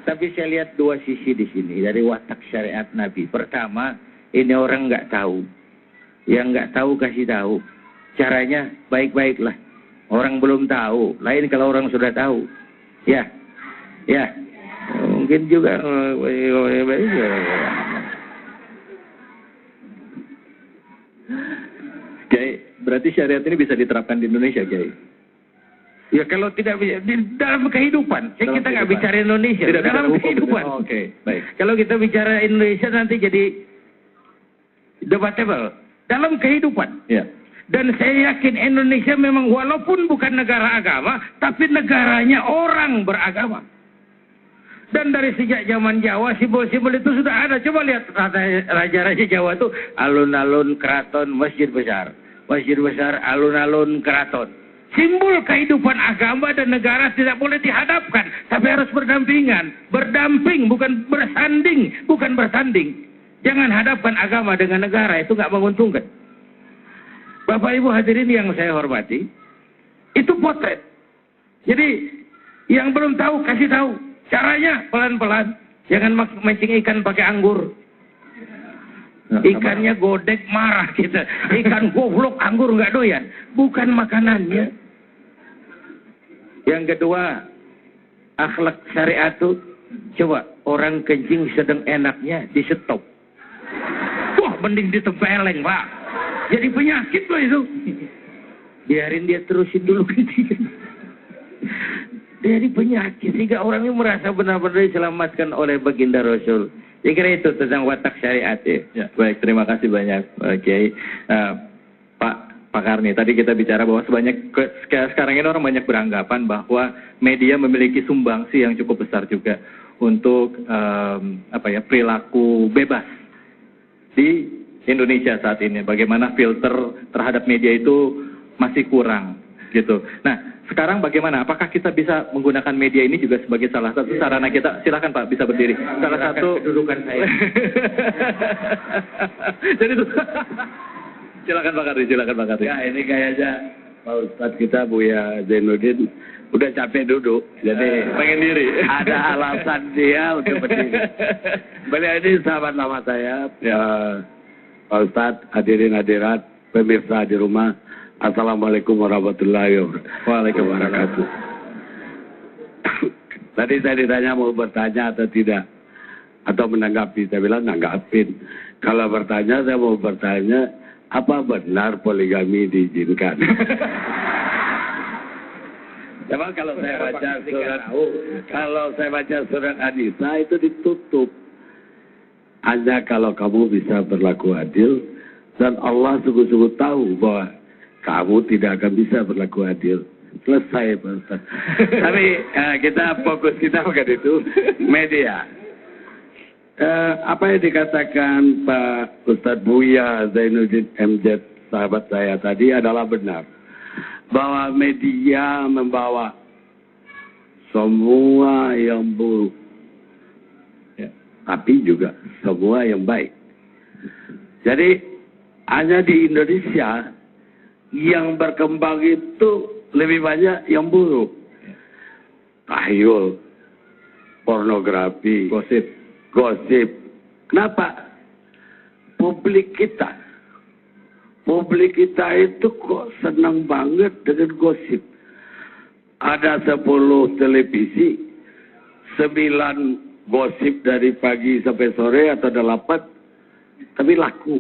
Tapi saya lihat dua sisi di sini dari watak syariat Nabi. Pertama, ini orang nggak tahu. Yang nggak tahu kasih tahu. Caranya baik-baiklah. Orang belum tahu. Lain kalau orang sudah tahu. Ya, mungkin juga. Kiai, berarti syariat ini bisa diterapkan di Indonesia, Kiai? Ya kalau tidak bisa, dalam kehidupan. Kita nggak bicara Indonesia, tidak dalam kehidupan. Oke, baik. Kalau kita bicara Indonesia nanti jadi debatable. Dalam kehidupan. Ya. Dan saya yakin Indonesia memang walaupun bukan negara agama, tapi negaranya orang beragama. Dan dari sejak zaman Jawa, simbol-simbol itu sudah ada. Coba lihat raja-raja Jawa itu alun-alun keraton, masjid besar. Masjid besar, alun-alun keraton. Simbol kehidupan agama dan negara tidak boleh dihadapkan, tapi harus berdampingan. Berdamping, bukan bersanding, bukan bersanding. Jangan hadapkan agama dengan negara, itu nggak menguntungkan. Bapak Ibu hadirin yang saya hormati, itu potret. Jadi yang belum tahu kasih tahu. Caranya pelan-pelan. Jangan mancing ikan pakai anggur. Ikannya godek marah kita. Ikan goblok anggur nggak doyan. Bukan makanannya. Yang kedua, akhlak syariat itu, coba orang kencing sedang enaknya di stop. Wah, mending ditempeleng, Pak. Jadi penyakit loh itu. Biarin dia terusin dulu kencing. Dari penyakit sehingga orang ini merasa benar-benar diselamatkan oleh baginda Rasul. Saya kira itu tentang watak syariat ya. Ya, baik, terima kasih banyak Kiai. Pak Karni, tadi kita bicara bahwa sekarang ini orang banyak beranggapan bahwa media memiliki sumbangsi yang cukup besar juga untuk perilaku bebas di Indonesia saat ini. Bagaimana filter terhadap media itu masih kurang gitu. Nah, sekarang bagaimana? Apakah kita bisa menggunakan media ini juga sebagai salah satu sarana kita? Silakan Pak, bisa berdiri. Salah satu kedudukan saya. Jadi itu. Silakan Pak Karni, silakan Pak Karni. Ya, ini kayaknya Pak Ustadz kita Buya Zainuddin udah capek duduk, jadi pengen diri. Ada alasan dia untuk berdiri. Beliau ini sahabat lama saya, ya, Pak Ustadz, hadirin hadirat, pemirsa di rumah. Assalamualaikum warahmatullahi wabarakatuh. Tadi saya ditanya mau bertanya atau tidak, atau menanggapi. Saya bilang nanggapin. Kalau bertanya, saya mau bertanya, apa benar poligami diizinkan? Coba kalau saya baca surat An-Nisa itu ditutup. Hanya kalau kamu bisa berlaku adil, dan Allah sungguh-sungguh tahu bahwa kamu tidak akan bisa berlaku adil. Selesai, Pak Ustaz. Tapi kita fokus kita bukan itu, media. Apa yang dikatakan Pak Ustadz Buya Zainuddin MZ, sahabat saya tadi adalah benar. Bahwa media membawa semua yang buruk. Ya, tapi juga semua yang baik. Jadi hanya di Indonesia yang berkembang itu lebih banyak yang buruk. Tahyul, pornografi, gosip. Kenapa? Publik kita itu kok senang banget dengan gosip. Ada 10 televisi, 9 gosip dari pagi sampai sore atau 8, tapi laku.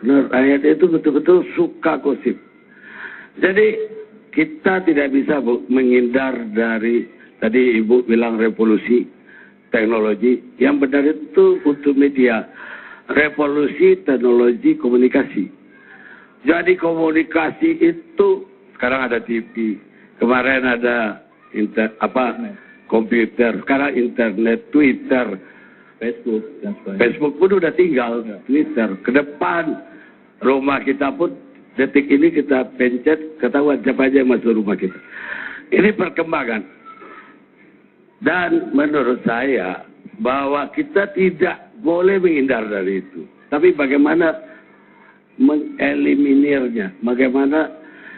Karena rakyat itu betul-betul suka gosip. Jadi kita tidak bisa menghindar dari, tadi Ibu bilang revolusi teknologi, yang benar itu untuk media. Revolusi teknologi komunikasi. Jadi komunikasi itu sekarang ada TV, kemarin ada komputer, sekarang internet, Twitter, Facebook dan sebagainya. Facebook pun udah tinggal, Twitter. Ke depan rumah kita pun detik ini kita pencet, ketahuan siapa aja yang masuk rumah kita. Ini perkembangan. Dan menurut saya bahwa kita tidak boleh menghindar dari itu. Tapi bagaimana mengeliminirnya? Bagaimana?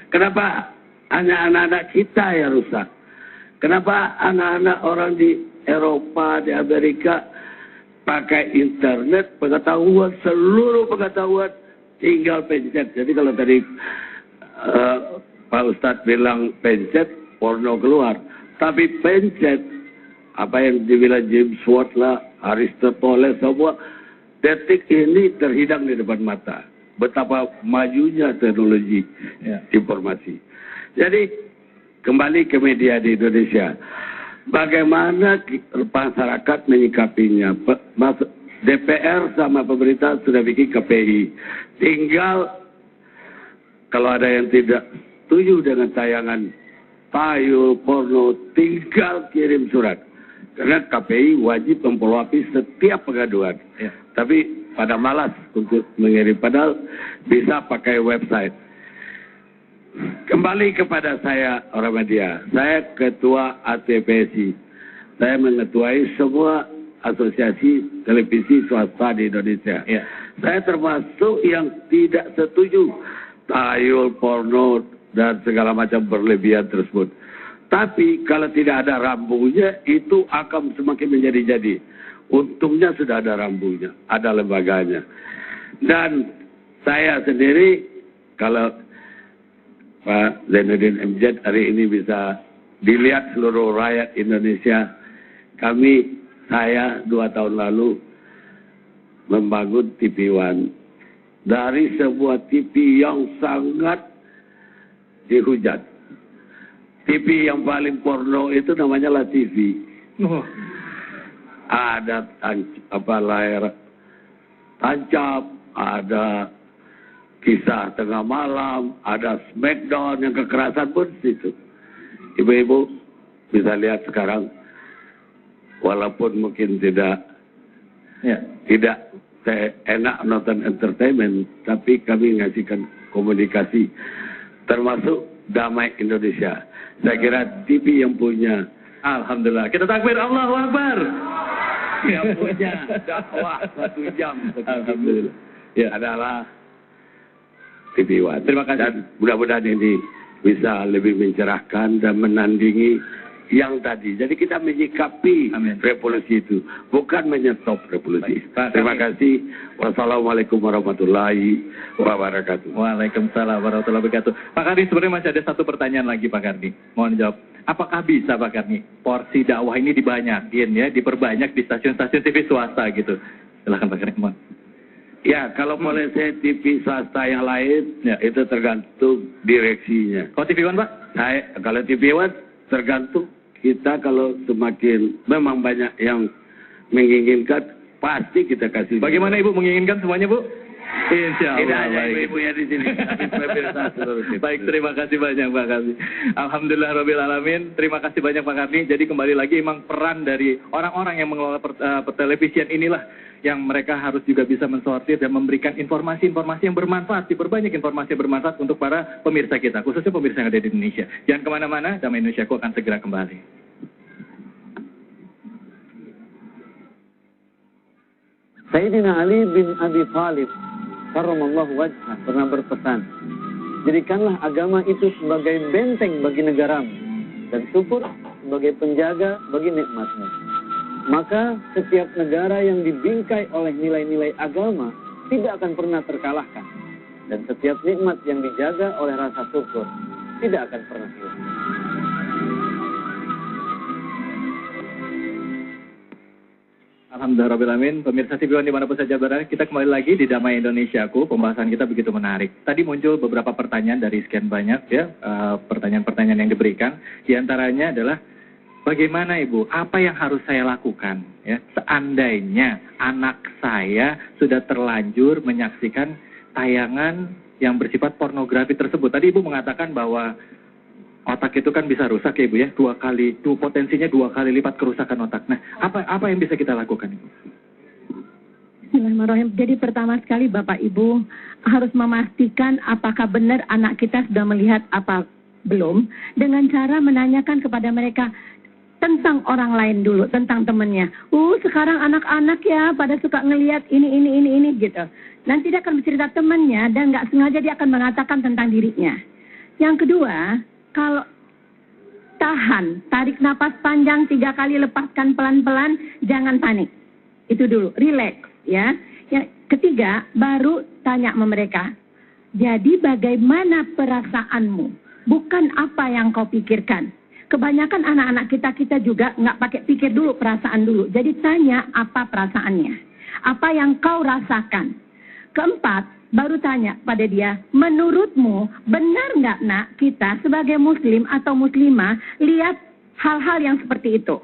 Kenapa hanya anak-anak kita yang rusak? Kenapa anak-anak orang di Eropa, di Amerika pakai internet, pengetahuan, seluruh pengetahuan tinggal pencet. Jadi kalau tadi Pak Ustadz bilang pencet, porno keluar. Tapi pencet, apa yang dibilang James Watt lah, Aristoteles, semua detik ini terhidang di depan mata. Betapa majunya teknologi informasi. Jadi kembali ke media di Indonesia. Bagaimana masyarakat menyikapinya? DPR sama pemerintah sudah bikin KPI. Tinggal kalau ada yang tidak setuju dengan tayangan tayul, porno, tinggal kirim surat. Karena KPI wajib memfollow-up setiap pengaduan. Ya. Tapi pada malas untuk mengirim. Padahal bisa pakai website. Kembali kepada saya orang media. Saya ketua ATPSI. Saya mengetuai semua asosiasi televisi swasta di Indonesia. Ya. Saya termasuk yang tidak setuju tayul, porno, dan segala macam berlebihan tersebut. Tapi kalau tidak ada rambunya, itu akan semakin menjadi-jadi. Untungnya sudah ada rambunya, ada lembaganya. Dan saya sendiri, kalau Pak Zainuddin MZ hari ini bisa dilihat seluruh rakyat Indonesia, saya 2 tahun lalu membangun TV One. Dari sebuah TV yang sangat dihujat. TV yang paling porno itu namanya La TV. Oh. Ada layar tancap, ada kisah tengah malam, ada Smackdown yang kekerasan pun situ. Ibu-ibu bisa lihat sekarang, walaupun mungkin tidak saya enak nonton entertainment, tapi kami ngasihkan komunikasi, termasuk Damai Indonesia. Saya kira TV yang punya, alhamdulillah, kita takbir, Allahu Akbar. Yang punya dakwah 1 jam, alhamdulillah, adalah TV One. Terima kasih. Dan mudah-mudahan ini bisa lebih mencerahkan dan menandingi yang tadi. Jadi kita menyikapi revolusi itu, bukan menyetop revolusi. Terima kasih. Wassalamualaikum warahmatullahi wabarakatuh. Waalaikumsalam warahmatullahi wabarakatuh. Pak Karni, sebenarnya masih ada 1 pertanyaan lagi Pak Karni. Mohon jawab. Apakah bisa Pak Karni porsi dakwah ini dibanyakin ya, diperbanyak di stasiun-stasiun TV swasta gitu? Silakan Pak Karni. Mohon. Ya, kalau boleh saya TV swasta yang lain, itu tergantung direksinya. Kalau TV One Pak? Kalau TV One tergantung kita, kalau semakin memang banyak yang menginginkan, pasti kita kasih. Bagaimana Ibu menginginkan semuanya Bu? Insya Allah. Tidak hanya ibu-ibu yang di sini, tapi pemirsa seluruh kita. Baik, terima kasih banyak Pak Karni. Alhamdulillah Rabbil Alamin. Terima kasih banyak Pak Karni. Jadi kembali lagi memang peran dari orang-orang yang mengelola pertelevisian inilah yang mereka harus juga bisa mensortir dan memberikan informasi-informasi yang bermanfaat, diperbanyak informasi yang bermanfaat untuk para pemirsa kita, khususnya pemirsa yang ada di Indonesia. Jangan kemana-mana, Damai Indonesiaku akan segera kembali. Sayyidina Ali bin Abi Thalib karramallahu wajhah pernah berpesan, jadikanlah agama itu sebagai benteng bagi negaramu dan syukur sebagai penjaga bagi nikmatmu. Maka setiap negara yang dibingkai oleh nilai-nilai agama tidak akan pernah terkalahkan. Dan setiap nikmat yang dijaga oleh rasa syukur tidak akan pernah hilang. Alhamdulillah Rabbil Alamin. Pemirsa TV One dimanapun saja berada, kita kembali lagi di Damai Indonesiaku. Pembahasan kita begitu menarik. Tadi muncul beberapa pertanyaan dari sekian banyak ya, pertanyaan-pertanyaan yang diberikan. Di antaranya adalah, bagaimana Ibu, apa yang harus saya lakukan ya, seandainya anak saya sudah terlanjur menyaksikan tayangan yang bersifat pornografi tersebut. Tadi Ibu mengatakan bahwa otak itu kan bisa rusak ya Ibu ya, potensinya 2 kali lipat kerusakan otak. Nah, apa yang bisa kita lakukan Ibu? Bismillahirrahmanirrahim. Jadi pertama sekali Bapak Ibu harus memastikan apakah benar anak kita sudah melihat apa belum, dengan cara menanyakan kepada mereka tentang orang lain dulu, tentang temannya. Sekarang anak-anak ya pada suka ngelihat ini gitu. Nanti dia akan bercerita temannya dan nggak sengaja dia akan mengatakan tentang dirinya. Yang kedua, kalau tahan, tarik napas panjang 3 kali, lepaskan pelan-pelan, jangan panik. Itu dulu, relax ya. Yang ketiga, baru tanya sama mereka. Jadi bagaimana perasaanmu? Bukan apa yang kau pikirkan. Kebanyakan anak-anak kita juga nggak pakai pikir dulu, perasaan dulu. Jadi tanya apa perasaannya. Apa yang kau rasakan. Keempat, baru tanya pada dia, menurutmu benar nggak nak kita sebagai muslim atau muslimah lihat hal-hal yang seperti itu?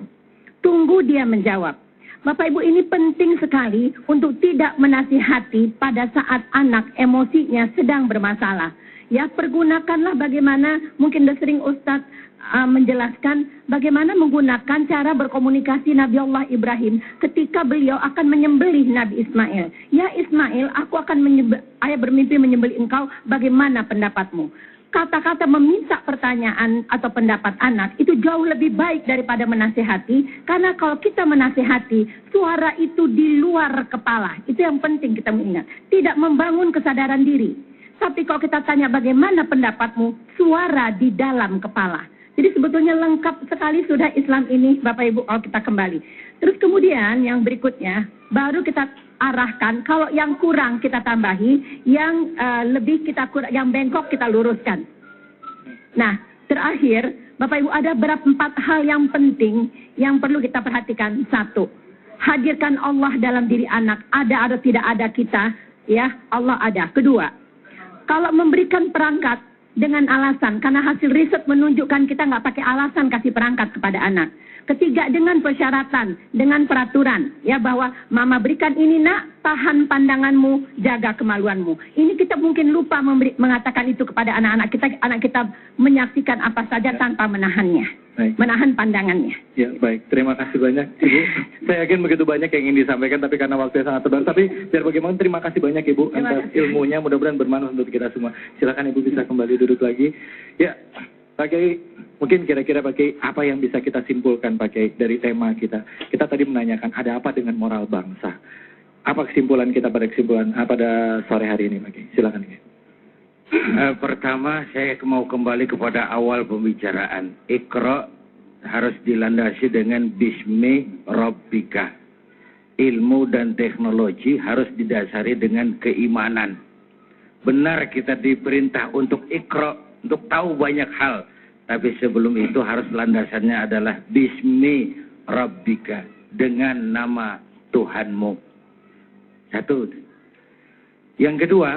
Tunggu dia menjawab. Bapak Ibu, ini penting sekali untuk tidak menasihati pada saat anak emosinya sedang bermasalah. Ya, pergunakanlah bagaimana, mungkin udah sering Ustadz menjelaskan bagaimana menggunakan cara berkomunikasi Nabi Allah Ibrahim ketika beliau akan menyembelih Nabi Ismail. Ya Ismail, aku akan ayah bermimpi menyembelih engkau, bagaimana pendapatmu? Kata-kata meminta pertanyaan atau pendapat anak itu jauh lebih baik daripada menasihati, karena kalau kita menasihati, suara itu di luar kepala. Itu yang penting kita mengingat. Tidak membangun kesadaran diri. Tapi kalau kita tanya bagaimana pendapatmu, suara di dalam kepala. Jadi sebetulnya lengkap sekali sudah Islam ini, Bapak Ibu, kalau kita kembali. Terus kemudian yang berikutnya, baru kita arahkan, kalau yang kurang kita tambahi, yang lebih kita kurang, yang bengkok kita luruskan. Nah, terakhir, Bapak Ibu, ada 4 hal yang penting yang perlu kita perhatikan. 1, hadirkan Allah dalam diri anak. Ada atau tidak ada kita, ya, Allah ada. Kedua, kalau memberikan perangkat dengan alasan, karena hasil riset menunjukkan kita nggak pakai alasan kasih perangkat kepada anak. Ketiga, dengan persyaratan, dengan peraturan, ya, bahwa mama berikan ini nak, tahan pandanganmu, jaga kemaluanmu. Ini kita mungkin lupa mengatakan itu kepada anak-anak kita menyaksikan apa saja tanpa menahannya, menahan pandangannya. Ya, baik. Terima kasih banyak, Ibu. Saya yakin begitu banyak yang ingin disampaikan, tapi karena waktunya sangat terbatas. Tapi biar bagaimana, terima kasih banyak Ibu atas ilmunya. Mudah-mudahan bermanfaat untuk kita semua. Silakan Ibu bisa kembali duduk lagi. Ya, Pak Kiai, mungkin kira-kira Pak Kiai, apa yang bisa kita simpulkan Pak Kiai dari tema kita? Kita tadi menanyakan ada apa dengan moral bangsa. Apa kesimpulan kita pada sore hari ini Pak Kiai? Silakan Kiai. Pertama, saya mau kembali kepada awal pembicaraan. Iqra harus dilandasi dengan Bismi Rabbika. Ilmu dan teknologi harus didasari dengan keimanan. Benar kita diperintah untuk Iqra, untuk tahu banyak hal. Tapi sebelum itu harus landasannya adalah Bismi Rabbika. Dengan nama Tuhanmu. 1. Yang kedua,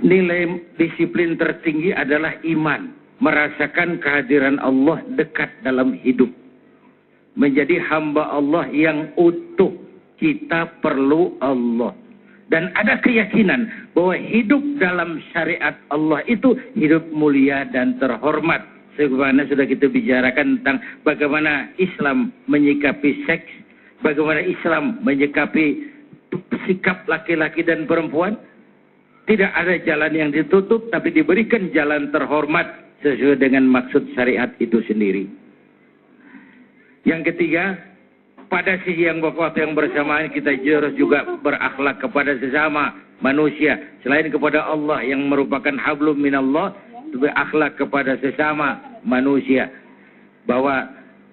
nilai disiplin tertinggi adalah iman. Merasakan kehadiran Allah dekat dalam hidup. Menjadi hamba Allah yang utuh. Kita perlu Allah. Dan ada keyakinan bahwa hidup dalam syariat Allah itu hidup mulia dan terhormat. Sebagaimana sudah kita bicarakan tentang bagaimana Islam menyikapi seks. Bagaimana Islam menyikapi sikap laki-laki dan perempuan. Tidak ada jalan yang ditutup, tapi diberikan jalan terhormat sesuai dengan maksud syariat itu sendiri. Yang ketiga, pada sisi yang waktu yang bersamaan kita harus juga berakhlak kepada sesama manusia. Selain kepada Allah yang merupakan hablum minallah, berakhlak kepada sesama manusia. Bahwa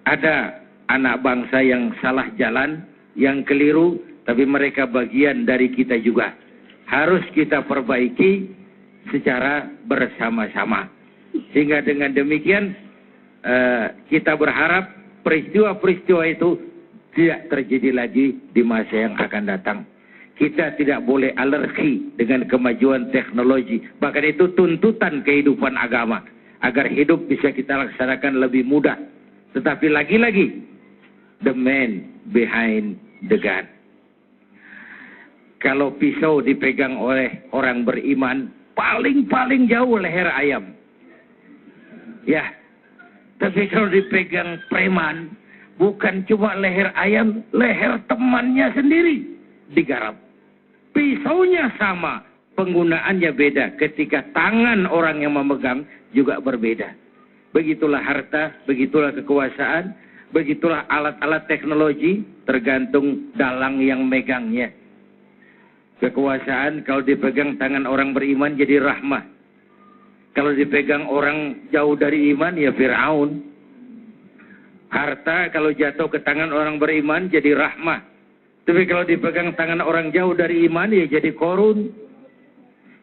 ada anak bangsa yang salah jalan, yang keliru, tapi mereka bagian dari kita juga. Harus kita perbaiki secara bersama-sama. Sehingga dengan demikian kita berharap peristiwa-peristiwa itu tidak terjadi lagi di masa yang akan datang. Kita tidak boleh alergi dengan kemajuan teknologi. Bahkan itu tuntutan kehidupan agama. Agar hidup bisa kita laksanakan lebih mudah. Tetapi lagi-lagi, the man behind the gun. Kalau pisau dipegang oleh orang beriman, paling-paling jauh leher ayam. Ya, tapi kalau dipegang preman, bukan cuma leher ayam, leher temannya sendiri. digarap. Pisaunya sama, penggunaannya beda. Ketika tangan orang yang memegang juga berbeda. Begitulah harta, begitulah kekuasaan, begitulah alat-alat teknologi, tergantung dalang yang megangnya. Kekuasaan kalau dipegang tangan orang beriman jadi rahmah. Kalau dipegang orang jauh dari iman ya Fir'aun. Harta kalau jatuh ke tangan orang beriman jadi rahmah. Tapi kalau dipegang tangan orang jauh dari iman ya jadi Korun.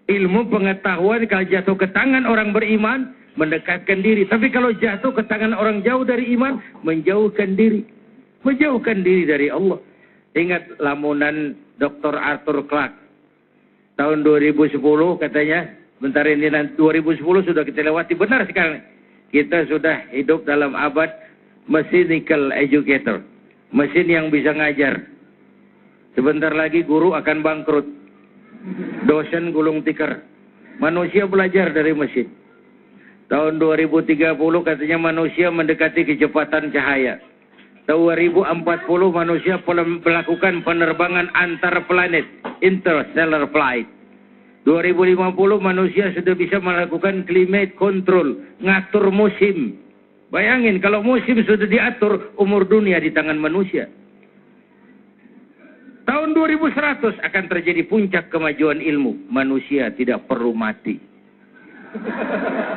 Ilmu pengetahuan kalau jatuh ke tangan orang beriman mendekatkan diri. Tapi kalau jatuh ke tangan orang jauh dari iman menjauhkan diri. Menjauhkan diri dari Allah. Ingat lamunan Dr. Arthur Clarke tahun 2010 katanya, bentar ini nanti 2010 sudah kita lewati, benar sekali. Kita sudah hidup dalam abad mechanical educator, mesin yang bisa ngajar. Sebentar lagi guru akan bangkrut, dosen gulung tikar, manusia belajar dari mesin. Tahun 2030 katanya manusia mendekati kecepatan cahaya. 2040 manusia melakukan penerbangan antar planet, interstellar flight. 2050 manusia sudah bisa melakukan climate control, ngatur musim. Bayangin kalau musim sudah diatur, umur dunia di tangan manusia. Tahun 2100 akan terjadi puncak kemajuan ilmu. Manusia tidak perlu mati.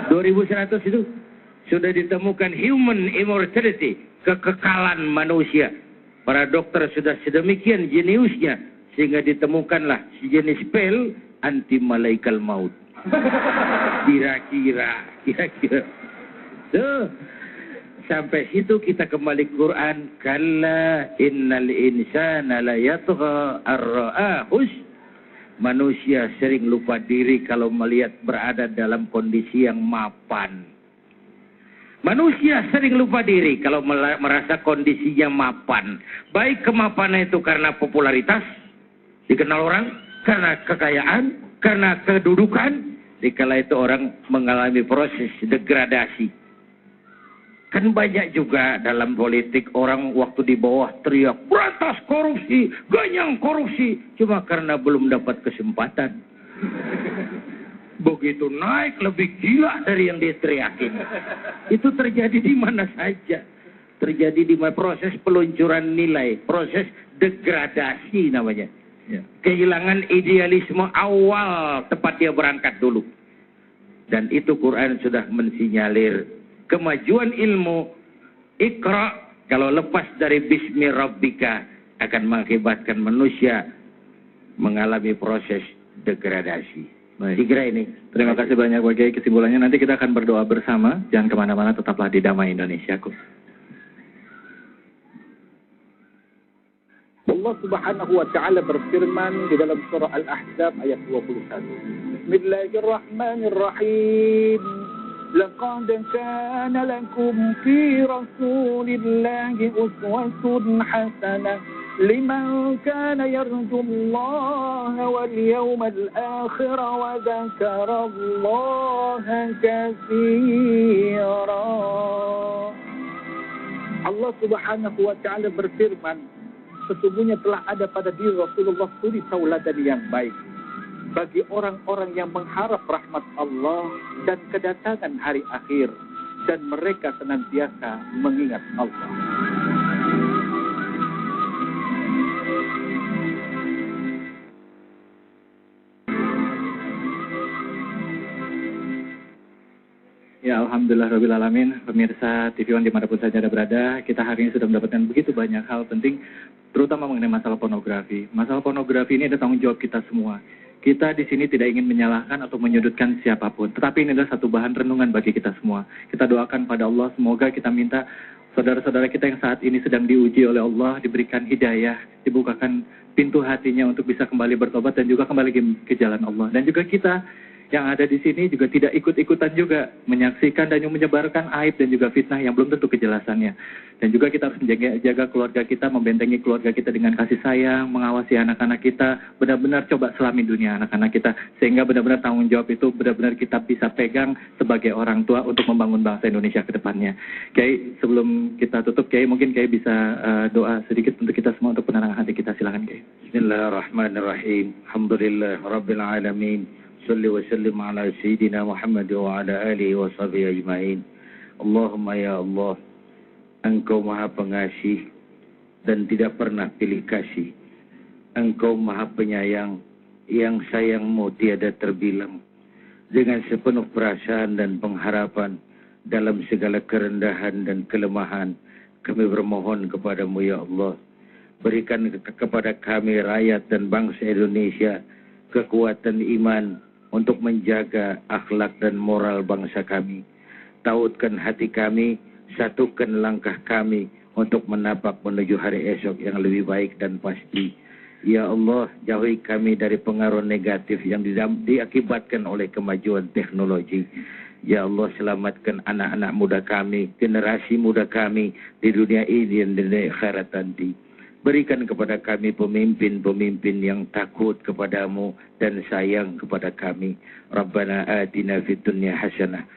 2100 itu sudah ditemukan human immortality, kekekalan manusia. Para dokter sudah sedemikian jeniusnya sehingga ditemukanlah sejenis pil anti malaikal maut. Kira-kira. Tuh. Sampai situ kita kembali Quran. Kalla innal insana la yatgha ar-ra'ahus. Manusia sering lupa diri kalau melihat berada dalam kondisi yang mapan. Manusia sering lupa diri kalau merasa kondisinya mapan. Baik kemapanan itu karena popularitas, dikenal orang, karena kekayaan, karena kedudukan. Dikala itu orang mengalami proses degradasi. Kan banyak juga dalam politik orang waktu di bawah teriak, berantas korupsi, ganyang korupsi. Cuma karena belum dapat kesempatan. Begitu naik lebih gila dari yang diteriakin. Itu terjadi di mana saja. Terjadi di mana proses peluncuran nilai, proses degradasi namanya. Ya. Kehilangan idealisme awal tempat dia berangkat dulu. Dan itu Quran sudah mensinyalir. Kemajuan ilmu, Iqra, kalau lepas dari Bismi Rabbika, akan mengakibatkan manusia mengalami proses degradasi. Baik. Dikira ini. Terima kasih banyak Pak Kiai. Kesimpulannya nanti kita akan berdoa bersama. Jangan kemana-mana, tetaplah di Damai Indonesiaku. Allah Subhanahu wa taala berfirman di dalam surah Al-Ahzab ayat 21. Bismillahirrahmanirrahim. لقد كان لكم في رسول الله أسوة حسنة لمن كان يرجو الله واليوم الآخر وذكر الله كثيرا. Allah Subhanahu wa taala berfirman, sesungguhnya telah ada pada diri Rasulullah suri tauladan yang baik bagi orang-orang yang mengharap rahmat Allah dan kedatangan hari akhir, dan mereka senantiasa mengingat Allah. Ya, Alhamdulillah Rabbil Alamin. Pemirsa TV One dimanapun saja Anda berada, kita hari ini sudah mendapatkan begitu banyak hal penting, terutama mengenai masalah pornografi. Masalah pornografi ini ada tanggung jawab kita semua. Kita di sini tidak ingin menyalahkan atau menyudutkan siapapun, tetapi ini adalah satu bahan renungan bagi kita semua. Kita doakan pada Allah, semoga kita minta saudara-saudara kita yang saat ini sedang diuji oleh Allah, diberikan hidayah, dibukakan pintu hatinya untuk bisa kembali bertobat dan juga kembali ke jalan Allah. Dan juga kita yang ada di sini juga tidak ikut-ikutan juga menyaksikan dan menyebarkan aib dan juga fitnah yang belum tentu kejelasannya. Dan juga kita harus menjaga keluarga kita, membentengi keluarga kita dengan kasih sayang, mengawasi anak-anak kita, benar-benar coba selami dunia anak-anak kita, sehingga benar-benar tanggung jawab itu benar-benar kita bisa pegang sebagai orang tua untuk membangun bangsa Indonesia ke depannya. Kiai, sebelum kita tutup, Kiai mungkin Kiai bisa doa sedikit untuk kita semua untuk penerangan hati kita. Silakan Kiai. Bismillahirrahmanirrahim. Alhamdulillah Rabbil Alamin. Salli wa sallim ala Sayyidina Muhammad wa ala alihi wa sahbihi ajma'in. Allahumma ya Allah, Engkau Maha Pengasih dan tidak pernah pilih kasih. Engkau Maha Penyayang, yang sayangmu tiada terbilang. Dengan sepenuh perasaan dan pengharapan, dalam segala kerendahan dan kelemahan, kami bermohon kepadamu ya Allah. Berikan kepada kami rakyat dan bangsa Indonesia kekuatan iman untuk menjaga akhlak dan moral bangsa kami. Tautkan hati kami, satukan langkah kami untuk menapak menuju hari esok yang lebih baik dan pasti. Ya Allah, jauhi kami dari pengaruh negatif yang diakibatkan oleh kemajuan teknologi. Ya Allah, selamatkan anak-anak muda kami, generasi muda kami di dunia ini dan di dunia akhirat nanti. Berikan kepada kami pemimpin-pemimpin yang takut kepadamu dan sayang kepada kami. Rabbana atina fid dunya hasanah